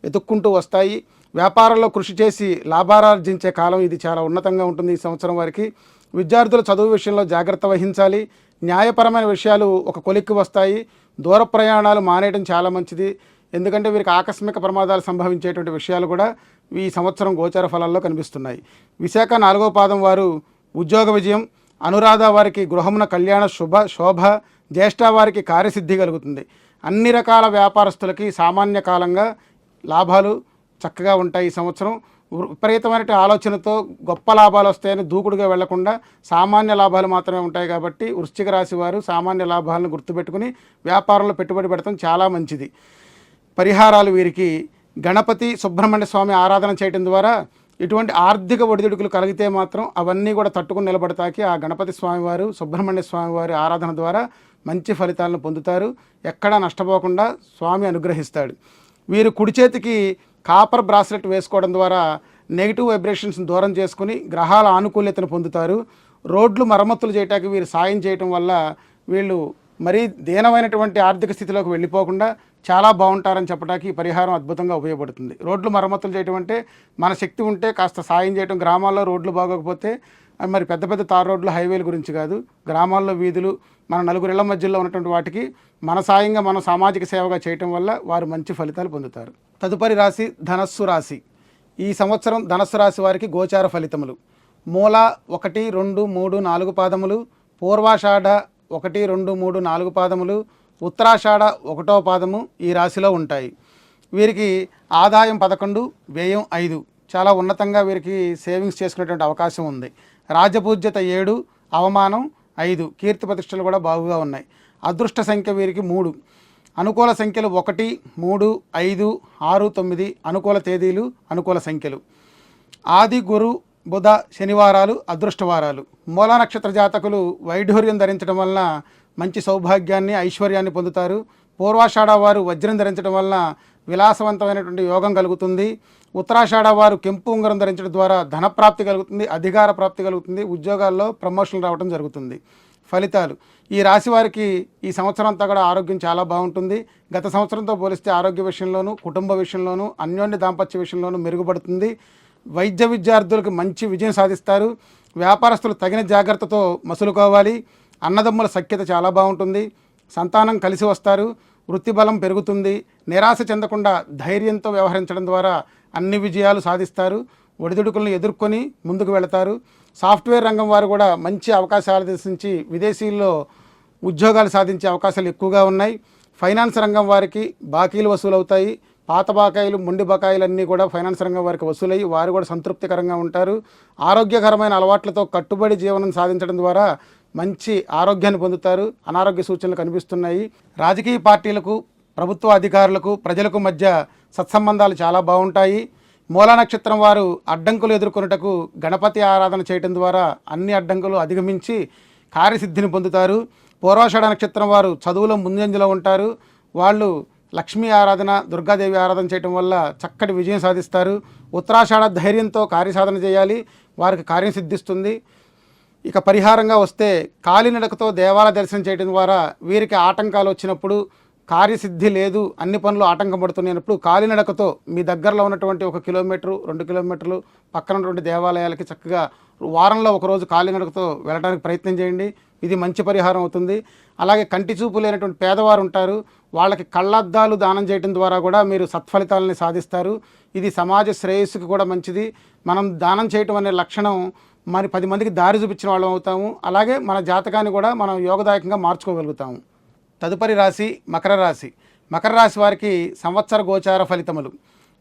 వెతుక్కుంటూ వస్తాయి. వ్యాపారంలో కృషి చేసి లాభార్జించే కాలం ఇది. చాలా ఉన్నతంగా ఉంటుంది ఈ సంవత్సరం వారికి. విద్యార్థుల చదువు విషయంలో జాగ్రత్త వహించాలి. న్యాయపరమైన విషయాలు ఒక కొలిక్కి వస్తాయి. దూర ప్రయాణాలు మానేయడం చాలా మంచిది. ఎందుకంటే వీరికి ఆకస్మిక ప్రమాదాలు సంభవించేటువంటి విషయాలు కూడా ఈ సంవత్సరం గోచార ఫలాల్లో కనిపిస్తున్నాయి. విశాఖ 4వ పాదం వారు ఉద్యోగ విజయం, అనురాధ వారికి గృహమున కళ్యాణ శోభ, జ్యేష్ఠ వారికి కార్యసిద్ధి కలుగుతుంది. అన్ని రకాల వ్యాపారస్తులకి సామాన్య కాలంగా లాభాలు చక్కగా ఉంటాయి. ఈ సంవత్సరం విపరీతమైన ఆలోచనతో గొప్ప లాభాలు వస్తాయని దూకుడుగా వెళ్లకుండా సామాన్య లాభాలు మాత్రమే ఉంటాయి. కాబట్టి వృశ్చిక రాశి వారు సామాన్య లాభాలను గుర్తుపెట్టుకుని వ్యాపారంలో పెట్టుబడి పెడతాం చాలా మంచిది. పరిహారాలు: వీరికి గణపతి, సుబ్రహ్మణ్య స్వామి ఆరాధన చేయడం ద్వారా ఇటువంటి ఆర్థిక ఒడిదుడుకులు కలిగితే మాత్రం అవన్నీ కూడా తట్టుకుని నిలబడతాకి ఆ గణపతి స్వామివారు, సుబ్రహ్మణ్య స్వామివారి ఆరాధన ద్వారా మంచి ఫలితాలను పొందుతారు. ఎక్కడా నష్టపోకుండా స్వామి అనుగ్రహిస్తాడు. వీరు కుడి చేతికి కాపర్ బ్రాస్లెట్ వేసుకోవడం ద్వారా నెగిటివ్ వైబ్రేషన్స్ని దూరం చేసుకుని గ్రహాల ఆనుకూల్యతను పొందుతారు. రోడ్లు మరమ్మతులు చేయటానికి వీరు సాయం చేయటం వల్ల వీళ్ళు మరీ దీనమైనటువంటి ఆర్థిక స్థితిలోకి వెళ్ళిపోకుండా చాలా బాగుంటారని చెప్పడానికి ఈ పరిహారం అద్భుతంగా ఉపయోగపడుతుంది. రోడ్లు మరమ్మతులు చేయడం అంటే మన శక్తి ఉంటే కాస్త సాయం చేయడం. గ్రామాల్లో రోడ్లు బాగోకపోతే మరి పెద్ద పెద్ద తార్ రోడ్లు, హైవేల గురించి కాదు, గ్రామాల్లో వీధులు, మన నలుగురిళ్ల మధ్యలో ఉన్నటువంటి వాటికి మన సాయంగా మనం సామాజిక సేవగా చేయటం వల్ల వారు మంచి ఫలితాలు పొందుతారు. తదుపరి రాశి ధనస్సు రాశి. ఈ సంవత్సరం ధనస్సు రాశి వారికి గోచార ఫలితములు: మూల 1, 2, 3, 4 పాదములు, పూర్వాషాఢ 1, 2, 3, 4 పాదములు, ఉత్తరాషాఢ 1వ పాదము ఈ రాశిలో ఉంటాయి. వీరికి ఆదాయం 11, వ్యయం 5, చాలా ఉన్నతంగా వీరికి సేవింగ్స్ చేసుకునేటువంటి అవకాశం ఉంది. రాజపూజ్యత 7, అవమానం 5, కీర్తి ప్రతిష్టలు కూడా బాగుగా ఉన్నాయి. అదృష్ట సంఖ్య వీరికి 3, అనుకూల సంఖ్యలు 1, 3, 5, 6, 9 అనుకూల తేదీలు, అనుకూల సంఖ్యలు. ఆది, గురు, బుధ, శనివారాలు అదృష్టవారాలు. మూలా నక్షత్ర జాతకులు వైఢూర్యం ధరించడం వలన మంచి సౌభాగ్యాన్ని, ఐశ్వర్యాన్ని పొందుతారు. పూర్వాషాఢ వారు వజ్రం ధరించడం వలన విలాసవంతమైనటువంటి యోగం కలుగుతుంది. ఉత్తరాషాఢ వారు కెంపు ఉంగరం ధరించడం ద్వారా ధనప్రాప్తి కలుగుతుంది, అధికార ప్రాప్తి కలుగుతుంది, ఉద్యోగాల్లో ప్రమోషన్లు రావడం జరుగుతుంది. ఫలితాలు: ఈ రాశి వారికి ఈ సంవత్సరం అంతా కూడా ఆరోగ్యం చాలా బాగుంటుంది. గత సంవత్సరంతో పోలిస్తే ఆరోగ్య విషయంలోనూ, కుటుంబ విషయంలోనూ, అన్యోన్య దాంపత్య విషయంలోనూ మెరుగుపడుతుంది. వైద్య విద్యార్థులకు మంచి విజయం సాధిస్తారు. వ్యాపారస్తులు తగిన జాగ్రత్తతో మసులుకోవాలి. అన్నదమ్ముల సఖ్యత చాలా బాగుంటుంది. సంతానం కలిసి వస్తారు. వృత్తి బలం పెరుగుతుంది. నిరాశ చెందకుండా ధైర్యంతో వ్యవహరించడం ద్వారా అన్ని విజయాలు సాధిస్తారు. ఒడిదుడుకులను ఎదుర్కొని ముందుకు వెళతారు. సాఫ్ట్వేర్ రంగం వారు కూడా మంచి అవకాశాలు దర్శించి విదేశీల్లో ఉద్యోగాలు సాధించే అవకాశాలు ఎక్కువగా ఉన్నాయి. ఫైనాన్స్ రంగం వారికి బాకీలు వసూలవుతాయి. పాత బకాయిలు, మొండి బకాయిలన్నీ కూడా ఫైనాన్స్ రంగం వారికి వసూలయ్యి వారు కూడా సంతృప్తికరంగా ఉంటారు. ఆరోగ్యకరమైన అలవాట్లతో కట్టుబడి జీవనం సాధించడం ద్వారా మంచి ఆరోగ్యాన్ని పొందుతారు. అనారోగ్య సూచనలు కనిపిస్తున్నాయి. రాజకీయ పార్టీలకు, ప్రభుత్వ అధికారులకు, ప్రజలకు మధ్య సత్సంబంధాలు చాలా బాగుంటాయి. మూలా నక్షత్రం వారు అడ్డంకులు ఎదుర్కొనుటకు గణపతి ఆరాధన చేయడం ద్వారా అన్ని అడ్డంకులు అధిగమించి కార్యసిద్ధిని పొందుతారు. పూర్వాషాఢ నక్షత్రం వారు చదువులో ముందంజలో ఉంటారు. వాళ్ళు లక్ష్మీ ఆరాధన, దుర్గాదేవి ఆరాధన చేయడం వల్ల చక్కటి విజయం సాధిస్తారు. ఉత్తరాషాఢ ధైర్యంతో కార్యసాధన చేయాలి, వారికి కార్యం సిద్ధిస్తుంది. ఇక పరిహారంగా వస్తే కాలినడకతో దేవాలయ దర్శనం చేయడం ద్వారా వీరికి ఆటంకాలు వచ్చినప్పుడు, కార్యసిద్ధి లేదు, అన్ని పనులు ఆటంకం పడుతున్నప్పుడు కాలినడకతో మీ దగ్గరలో ఉన్నటువంటి 1 కిలోమీటరు, 2 కిలోమీటర్లు పక్కన ఉన్నటువంటి దేవాలయాలకి చక్కగా వారంలో ఒకరోజు కాలినడకతో వెళ్ళడానికి ప్రయత్నం చేయండి. ఇది మంచి పరిహారం అవుతుంది. అలాగే కంటి చూపు లేనటువంటి పేదవారు ఉంటారు, వాళ్ళకి కళ్ళద్దాలు దానం చేయడం ద్వారా కూడా మీరు సత్ఫలితాలని సాధిస్తారు. ఇది సమాజ శ్రేయస్సుకి కూడా మంచిది. మనం దానం చేయటం అనే లక్షణం మరి 10 మందికి దారి చూపించిన వాళ్ళం అవుతాము. అలాగే మన జాతకాన్ని కూడా మనం యోగదాయకంగా మార్చుకోగలుగుతాము. తదుపరి రాశి మకర రాశి. మకర రాశి వారికి సంవత్సర గోచార ఫలితములు: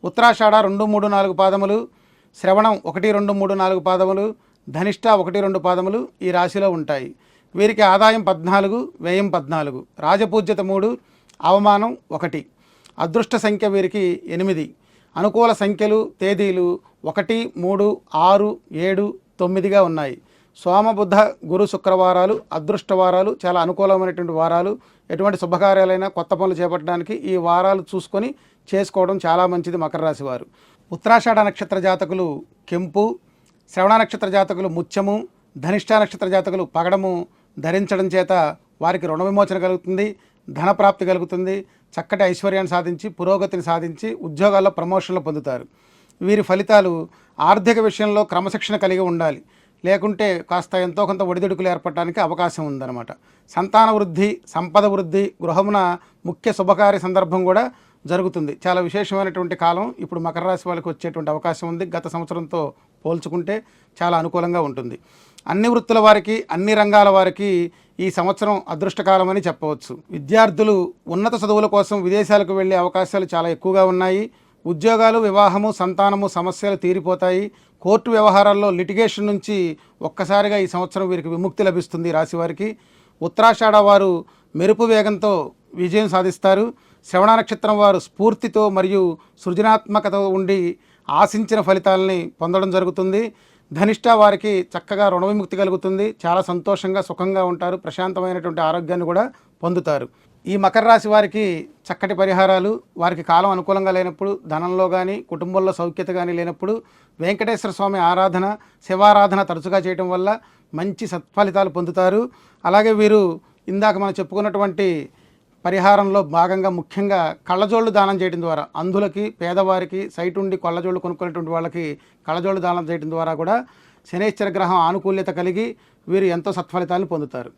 ఉత్తరాషాఢ 2, 3, 4 పాదములు, శ్రవణం 1, 2, 3, 4 పాదములు, ధనిష్ట 1, 2 పాదములు ఈ రాశిలో ఉంటాయి. వీరికి ఆదాయం 14, వ్యయం 14, రాజపూజ్యత 3, అవమానం 1. అదృష్ట సంఖ్య వీరికి 8. అనుకూల సంఖ్యలు, తేదీలు 1, 3, 6, 7, 9గా ఉన్నాయి. సోమ, బుధ, గురు, శుక్రవారాలు అదృష్టవారాలు, చాలా అనుకూలమైనటువంటి వారాలు. ఎటువంటి శుభకార్యాలైనా, కొత్త పనులు చేపట్టడానికి ఈ వారాలు చూసుకొని చేసుకోవడం చాలా మంచిది మకర రాశి వారు. ఉత్తరాషాఢ నక్షత్ర జాతకులు కెంపు, శ్రవణ నక్షత్ర జాతకులు ముత్యము, ధనిష్ట నక్షత్ర జాతకులు పగడము ధరించడం చేత వారికి రుణ విమోచన కలుగుతుంది, ధనప్రాప్తి కలుగుతుంది, చక్కటి ఐశ్వర్యాన్ని సాధించి పురోగతిని సాధించి ఉద్యోగాల్లో ప్రమోషన్లు పొందుతారు. వీరి ఫలితాలు: ఆర్థిక విషయంలో క్రమశిక్షణ కలిగి ఉండాలి, లేకుంటే కాస్త ఎంతో కొంత ఒడిదుడుకులు ఏర్పడడానికి అవకాశం ఉందన్నమాట. సంతాన వృద్ధి, సంపద వృద్ధి, గృహమున ముఖ్య శుభకార్య సందర్భం కూడా జరుగుతుంది. చాలా విశేషమైనటువంటి కాలం ఇప్పుడు మకర రాశి వాళ్ళకి వచ్చేటువంటి అవకాశం ఉంది. గత సంవత్సరంతో పోల్చుకుంటే చాలా అనుకూలంగా ఉంటుంది. అన్ని వృత్తుల వారికి, అన్ని రంగాల వారికి ఈ సంవత్సరం అదృష్టకాలం అని చెప్పవచ్చు. విద్యార్థులు ఉన్నత చదువుల కోసం విదేశాలకు వెళ్ళే అవకాశాలు చాలా ఎక్కువగా ఉన్నాయి. ఉద్యోగాలు, వివాహము, సంతానము సమస్యలు తీరిపోతాయి. కోర్టు వ్యవహారాల్లో లిటిగేషన్ నుంచి ఒక్కసారిగా ఈ సంవత్సరం వీరికి విముక్తి లభిస్తుంది. రాశి వారికి ఉత్తరాషాఢ వారు మెరుపు వేగంతో విజయం సాధిస్తారు. శ్రవణ నక్షత్రం వారు స్ఫూర్తితో మరియు సృజనాత్మకతో ఉండి ఆశించిన ఫలితాలని పొందడం జరుగుతుంది. ధనిష్ట వారికి చక్కగా రుణ విముక్తి కలుగుతుంది, చాలా సంతోషంగా సుఖంగా ఉంటారు, ప్రశాంతమైనటువంటి ఆరోగ్యాన్ని కూడా పొందుతారు. ఈ మకర రాశి వారికి చక్కటి పరిహారాలు: వారికి కాలం అనుకూలంగా లేనప్పుడు, ధనంలో కానీ కుటుంబంలో సౌఖ్యత కానీ లేనప్పుడు వెంకటేశ్వర స్వామి ఆరాధన, శివారాధన తరచుగా చేయడం వల్ల మంచి సత్ఫలితాలు పొందుతారు. అలాగే వీరు ఇందాక మనం చెప్పుకున్నటువంటి పరిహారంలో భాగంగా ముఖ్యంగా కళ్ళజోళ్ళు దానం చేయడం ద్వారా, అంధులకి, పేదవారికి, సైట్ ఉండి కళ్ళజోళ్ళు కొనుక్కునేటువంటి వాళ్ళకి కళ్ళజోళ్ళు దానం చేయడం ద్వారా కూడా శనైశ్చర గ్రహం ఆనుకూల్యత కలిగి వీరు ఎంతో సత్ఫలితాలను పొందుతారు.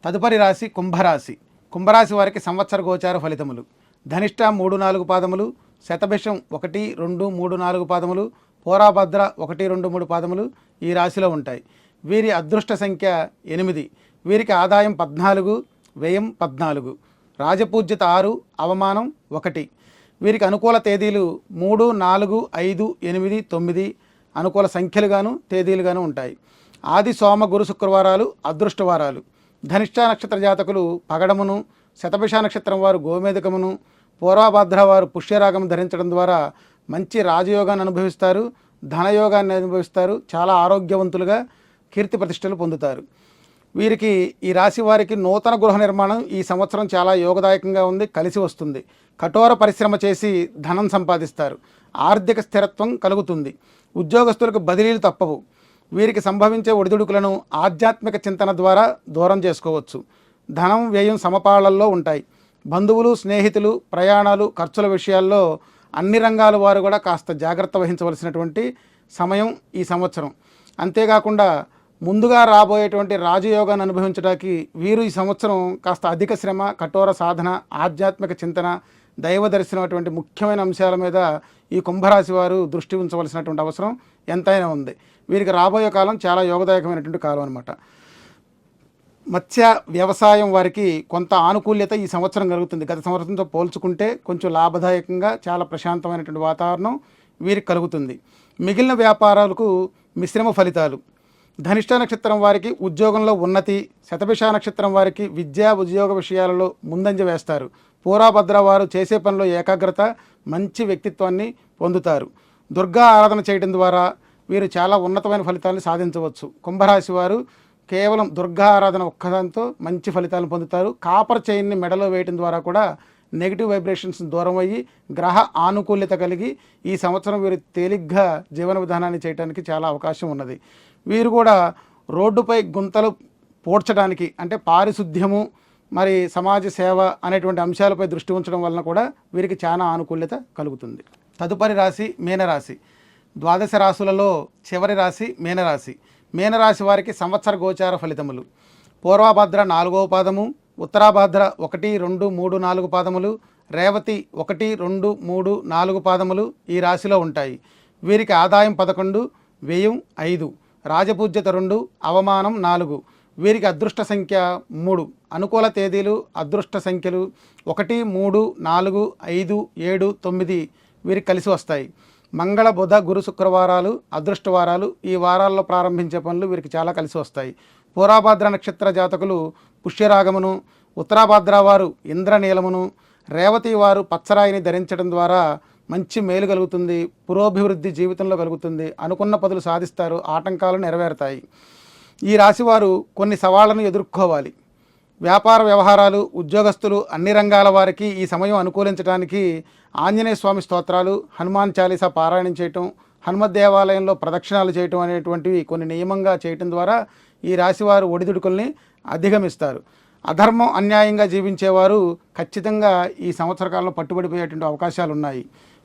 తదుపరి రాశి కుంభరాశి. కుంభరాశి వారికి సంవత్సర గోచార ఫలితములు: ధనిష్ట 3, 4 పాదములు, శతభిషం 1, 2, 3, 4 పాదములు, పోరాభద్ర 1, 2, 3 పాదములు ఈ రాశిలో ఉంటాయి. వీరి అదృష్ట సంఖ్య 8. వీరికి ఆదాయం 14, వ్యయం 14, రాజపూజ్యత 6, అవమానం 1. వీరికి అనుకూల తేదీలు 3, 4, 5, 8, 9 అనుకూల సంఖ్యలుగాను తేదీలుగాను ఉంటాయి. ఆది, సోమ, గురు, శుక్రవారాలు అదృష్టవారాలు. ధనిష్ట నక్షత్ర జాతకులు పగడమును, శతభిష నక్షత్రం వారు గోమేధికమును, పూర్వభద్ర వారు పుష్యరాగం ధరించడం ద్వారా మంచి రాజయోగాన్ని అనుభవిస్తారు, ధనయోగాన్ని అనుభవిస్తారు, చాలా ఆరోగ్యవంతులుగా కీర్తి ప్రతిష్టలు పొందుతారు. వీరికి ఈ రాశి వారికి నూతన గృహ నిర్మాణం ఈ సంవత్సరం చాలా యోగదాయకంగా ఉంది, కలిసి వస్తుంది. కఠోర పరిశ్రమ చేసి ధనం సంపాదిస్తారు, ఆర్థిక స్థిరత్వం కలుగుతుంది. ఉద్యోగస్తులకు బదిలీలు తప్పవు. వీరికి సంభవించే ఒడిదుడుకులను ఆధ్యాత్మిక చింతన ద్వారా దూరం చేసుకోవచ్చు. ధనం వ్యయం సమపాళ్లలో ఉంటాయి. బంధువులు, స్నేహితులు, ప్రయాణాలు, ఖర్చుల విషయాల్లో అన్ని రంగాల వారు కూడా కాస్త జాగ్రత్త వహించవలసినటువంటి సమయం ఈ సంవత్సరం. అంతేకాకుండా ముందుగా రాబోయేటువంటి రాజయోగాన్ని అనుభవించడానికి వీరు ఈ సంవత్సరం కాస్త అధిక శ్రమ, కఠోర సాధన, ఆధ్యాత్మిక చింతన, దైవ దర్శనం అటువంటి ముఖ్యమైన అంశాల మీద ఈ కుంభరాశి వారు దృష్టి ఉంచవలసినటువంటి అవసరం ఎంతైనా ఉంది. వీరికి రాబోయే కాలం చాలా యోగదాయకమైనటువంటి కాలం అన్నమాట. మత్స్య వ్యవసాయం వారికి కొంత ఆనుకూల్యత ఈ సంవత్సరం కలుగుతుంది. గత సంవత్సరంతో పోల్చుకుంటే కొంచెం లాభదాయకంగా చాలా ప్రశాంతమైనటువంటి వాతావరణం వీరికి కలుగుతుంది. మిగిలిన వ్యాపారాలకు మిశ్రమ ఫలితాలు. ధనిష్ట నక్షత్రం వారికి ఉద్యోగంలో ఉన్నతి, శతభిష నక్షత్రం వారికి విద్యా ఉద్యోగ విషయాలలో ముందంజ వేస్తారు. పూర్వభద్ర వారు చేసే పనిలో ఏకాగ్రత, మంచి వ్యక్తిత్వాన్ని పొందుతారు. దుర్గా ఆరాధన చేయడం ద్వారా వీరు చాలా ఉన్నతమైన ఫలితాలను సాధించవచ్చు. కుంభరాశి వారు కేవలం దుర్గా ఆరాధన ఒక్కదాంతో మంచి ఫలితాలను పొందుతారు. కాపర్ చైన్ని మెడలో వేయడం ద్వారా కూడా నెగిటివ్ వైబ్రేషన్స్ దూరం అయ్యి గ్రహ ఆనుకూల్యత కలిగి ఈ సంవత్సరం వీరు తేలిగ్గా జీవన విధానాన్ని చేయడానికి చాలా అవకాశం ఉన్నది. వీరు కూడా రోడ్డుపై గుంతలు పూడ్చడానికి అంటే పారిశుద్ధ్యము, మరి సమాజ సేవ అనేటువంటి అంశాలపై దృష్టి ఉంచడం వలన కూడా వీరికి చాలా ఆనుకూల్యత కలుగుతుంది. తదుపరి రాశి మీనరాశి. ద్వాదశ రాశులలో చివరి రాశి మీనరాశి. మీనరాశి వారికి సంవత్సర గోచార ఫలితములు. పూర్వభద్ర 4వ పాదము, ఉత్తరాభద్ర 1, 2, 3, 4 పాదములు, రేవతి 1, 2, 3, 4 పాదములు ఈ రాశిలో ఉంటాయి. వీరికి ఆదాయం 11, వ్యయం 5, రాజపూజ్యత 2, అవమానం 4. వీరికి అదృష్ట సంఖ్య 3. అనుకూల తేదీలు, అదృష్ట సంఖ్యలు 1, 3, 4, 5, 7, 9 వీరికి కలిసి వస్తాయి. మంగళ, బుధ, గురు, శుక్రవారాలు అదృష్టవారాలు. ఈ వారాల్లో ప్రారంభించే పనులు వీరికి చాలా కలిసి వస్తాయి. పూర్వభద్ర నక్షత్ర జాతకులు పుష్యరాగమును, ఉత్తరాభద్ర వారు ఇంద్రనీలమును, రేవతి వారు పచ్చరాయిని ధరించడం ద్వారా మంచి మేలు కలుగుతుంది, పురోభివృద్ధి జీవితంలో కలుగుతుంది, అనుకున్న పనులు సాధిస్తారు, ఆటంకాలు నెరవేరుతాయి. ఈ రాశివారు కొన్ని సవాళ్లను ఎదుర్కోవాలి. వ్యాపార వ్యవహారాలు, ఉద్యోగస్తులు, అన్ని రంగాల వారికి ఈ సమయం అనుకూలించడానికి ఆంజనేయ స్వామి స్తోత్రాలు, హనుమాన్ చాలీసా పారాయణం చేయటం, హనుమత్ దేవాలయంలో ప్రదక్షిణాలు చేయటం అనేటువంటివి కొన్ని నియమంగా చేయటం ద్వారా ఈ రాశివారు ఒడిదుడుకుల్ని అధిగమిస్తారు. అధర్మం, అన్యాయంగా జీవించేవారు ఖచ్చితంగా ఈ సంవత్సర కాలంలో పట్టుబడిపోయేటువంటి అవకాశాలు ఉన్నాయి.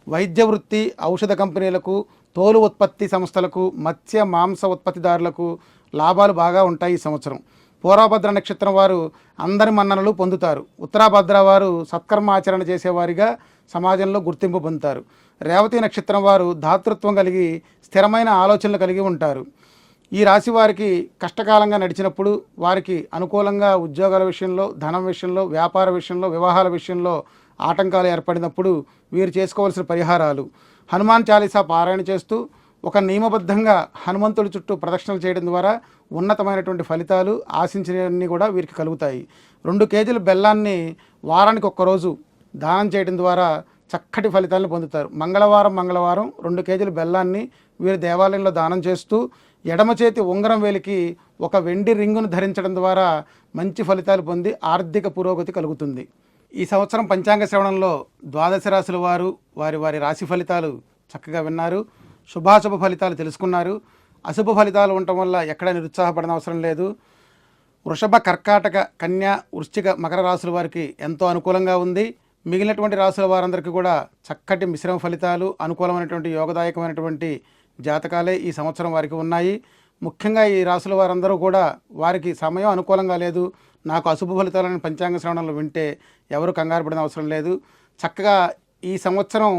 వైద్య వృత్తి, ఔషధ కంపెనీలకు, తోలు ఉత్పత్తి సంస్థలకు, మత్స్య మాంస ఉత్పత్తిదారులకు లాభాలు బాగా ఉంటాయి ఈ సంవత్సరం. పూర్వభద్ర నక్షత్రం వారు అందరి మన్ననలు పొందుతారు. ఉత్తరాభద్ర వారు సత్కర్మాచరణ చేసేవారిగా సమాజంలో గుర్తింపు పొందుతారు. రేవతి నక్షత్రం వారు దాతృత్వం కలిగి స్థిరమైన ఆలోచనలు కలిగి ఉంటారు. ఈ రాశి వారికి కష్టకాలంగా నడిచినప్పుడు, వారికి అనుకూలంగా ఉద్యోగాల విషయంలో, ధనం విషయంలో, వ్యాపార విషయంలో, వివాహాల విషయంలో ఆటంకాలు ఏర్పడినప్పుడు వీరు చేసుకోవాల్సిన పరిహారాలు: హనుమాన్ చాలీసా పారాయణ చేస్తూ ఒక నియమబద్ధంగా హనుమంతుడి చుట్టూ ప్రదక్షిణలు చేయడం ద్వారా ఉన్నతమైనటువంటి ఫలితాలు ఆశించినవన్నీ కూడా వీరికి కలుగుతాయి. 2 కేజీల బెల్లాన్ని వారానికి ఒక్కరోజు దానం చేయడం ద్వారా చక్కటి ఫలితాలను పొందుతారు. మంగళవారం 2 కేజీల బెల్లాన్ని వీరు దేవాలయంలో దానం చేస్తూ ఎడమ చేతి ఉంగరం వేలికి ఒక వెండి రింగును ధరించడం ద్వారా మంచి ఫలితాలు పొంది ఆర్థిక పురోగతి కలుగుతుంది. ఈ సంవత్సరం పంచాంగ శ్రవణంలో ద్వాదశ రాశుల వారు వారి రాశి ఫలితాలు చక్కగా విన్నారు. శుభాశుభ ఫలితాలు తెలుసుకున్నారు. అశుభ ఫలితాలు ఉండటం వల్ల ఎక్కడ నిరుత్సాహపడన అవసరం లేదు. వృషభ, కర్కాటక, కన్య, వృశ్చిక, మకర రాశుల వారికి ఎంతో అనుకూలంగా ఉంది. మిగిలినటువంటి రాశుల వారందరికీ కూడా చక్కటి మిశ్రమ ఫలితాలు, అనుకూలమైనటువంటి యోగదాయకమైనటువంటి జాతకాలే ఈ సంవత్సరం వారికి ఉన్నాయి. ముఖ్యంగా ఈ రాశుల వారందరూ కూడా వారికి సమయం అనుకూలంగా లేదు, నాకు అశుభ ఫలితాలను పంచాంగ శ్రవణంలో వింటే ఎవరు కంగారు పడిన అవసరం లేదు. చక్కగా ఈ సంవత్సరం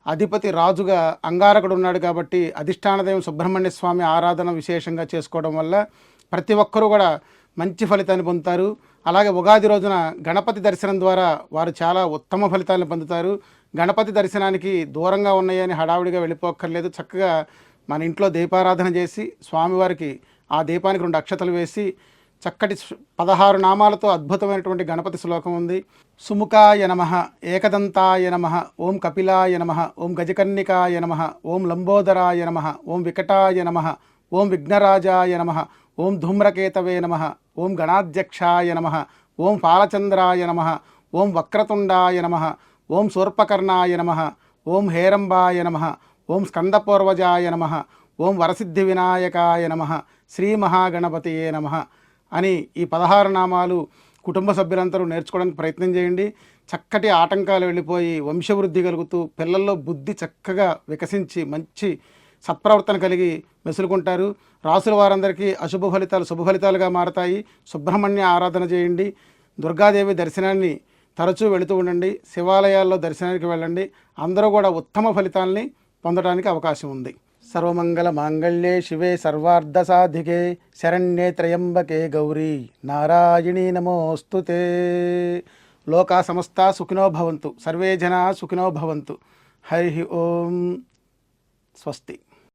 అధిపతి రాజుగా అంగారకుడు ఉన్నాడు కాబట్టి అధిష్టాన దైవం సుబ్రహ్మణ్య స్వామి ఆరాధన విశేషంగా చేసుకోవడం వల్ల ప్రతి ఒక్కరూ కూడా మంచి ఫలితాన్ని పొందుతారు. అలాగే ఉగాది రోజున గణపతి దర్శనం ద్వారా వారు చాలా ఉత్తమ ఫలితాలను పొందుతారు. గణపతి దర్శనానికి దూరంగా ఉన్నాయని హడావుడిగా వెళ్ళిపోక్కర్లేదు. చక్కగా మన ఇంట్లో దీపారాధన చేసి స్వామివారికి ఆ దీపానికి 2 అక్షతలు వేసి చక్కటి 16 నామాలతో అద్భుతమైనటువంటి గణపతి శ్లోకం ఉంది. సుముఖాయ నమః, ఏకదంతాయ నమః, ఓం కపిలాయ నమః, ఓం గజకర్ణికాయ నమః, ఓం లంబోదరాయ నమః, ఓం వికటాయ నమః, ఓం విఘ్నరాజాయ నమః, ఓం ధూమ్రకేతవే నమః, ఓం గణాధ్యక్షాయ నమః, ఓం ఫాలచంద్రాయ నమః, ఓం వక్రతుండాయ నమః, ఓం శూర్పకర్ణాయ నమః, ఓం హేరంబాయ నమః, ఓం స్కందపూర్వజాయ నమః, ఓం వరసిద్ధి వినాయకాయ నమః, శ్రీ మహాగణపతియే నమః అని ఈ 16 నామాలు కుటుంబ సభ్యులందరూ నేర్చుకోవడానికి ప్రయత్నం చేయండి. చక్కటి ఆటంకాలు వెళ్ళిపోయి వంశవృద్ధి కలుగుతూ పిల్లల్లో బుద్ధి చక్కగా వికసించి మంచి సత్ప్రవర్తన కలిగి మెసులుకుంటారు. రాసుల వారందరికీ అశుభ ఫలితాలు శుభ ఫలితాలుగా మారతాయి. సుబ్రహ్మణ్య ఆరాధన చేయండి. దుర్గాదేవి దర్శనాన్ని తరచూ వెళుతూ ఉండండి. శివాలయాల్లో దర్శనానికి వెళ్ళండి. అందరూ కూడా ఉత్తమ ఫలితాలని పొందడానికి అవకాశం ఉంది. సర్వమంగళ మాంగళ్యే శివే సర్వార్థ సాధికే శరణ్యే త్రయంబకే గౌరీ నారాయణీ నమోస్తుతే. లోకా సమస్తా సుఖినో భవంతు. సర్వే జనా సుఖినో భవంతు. హరి ఓం. స్వస్తి.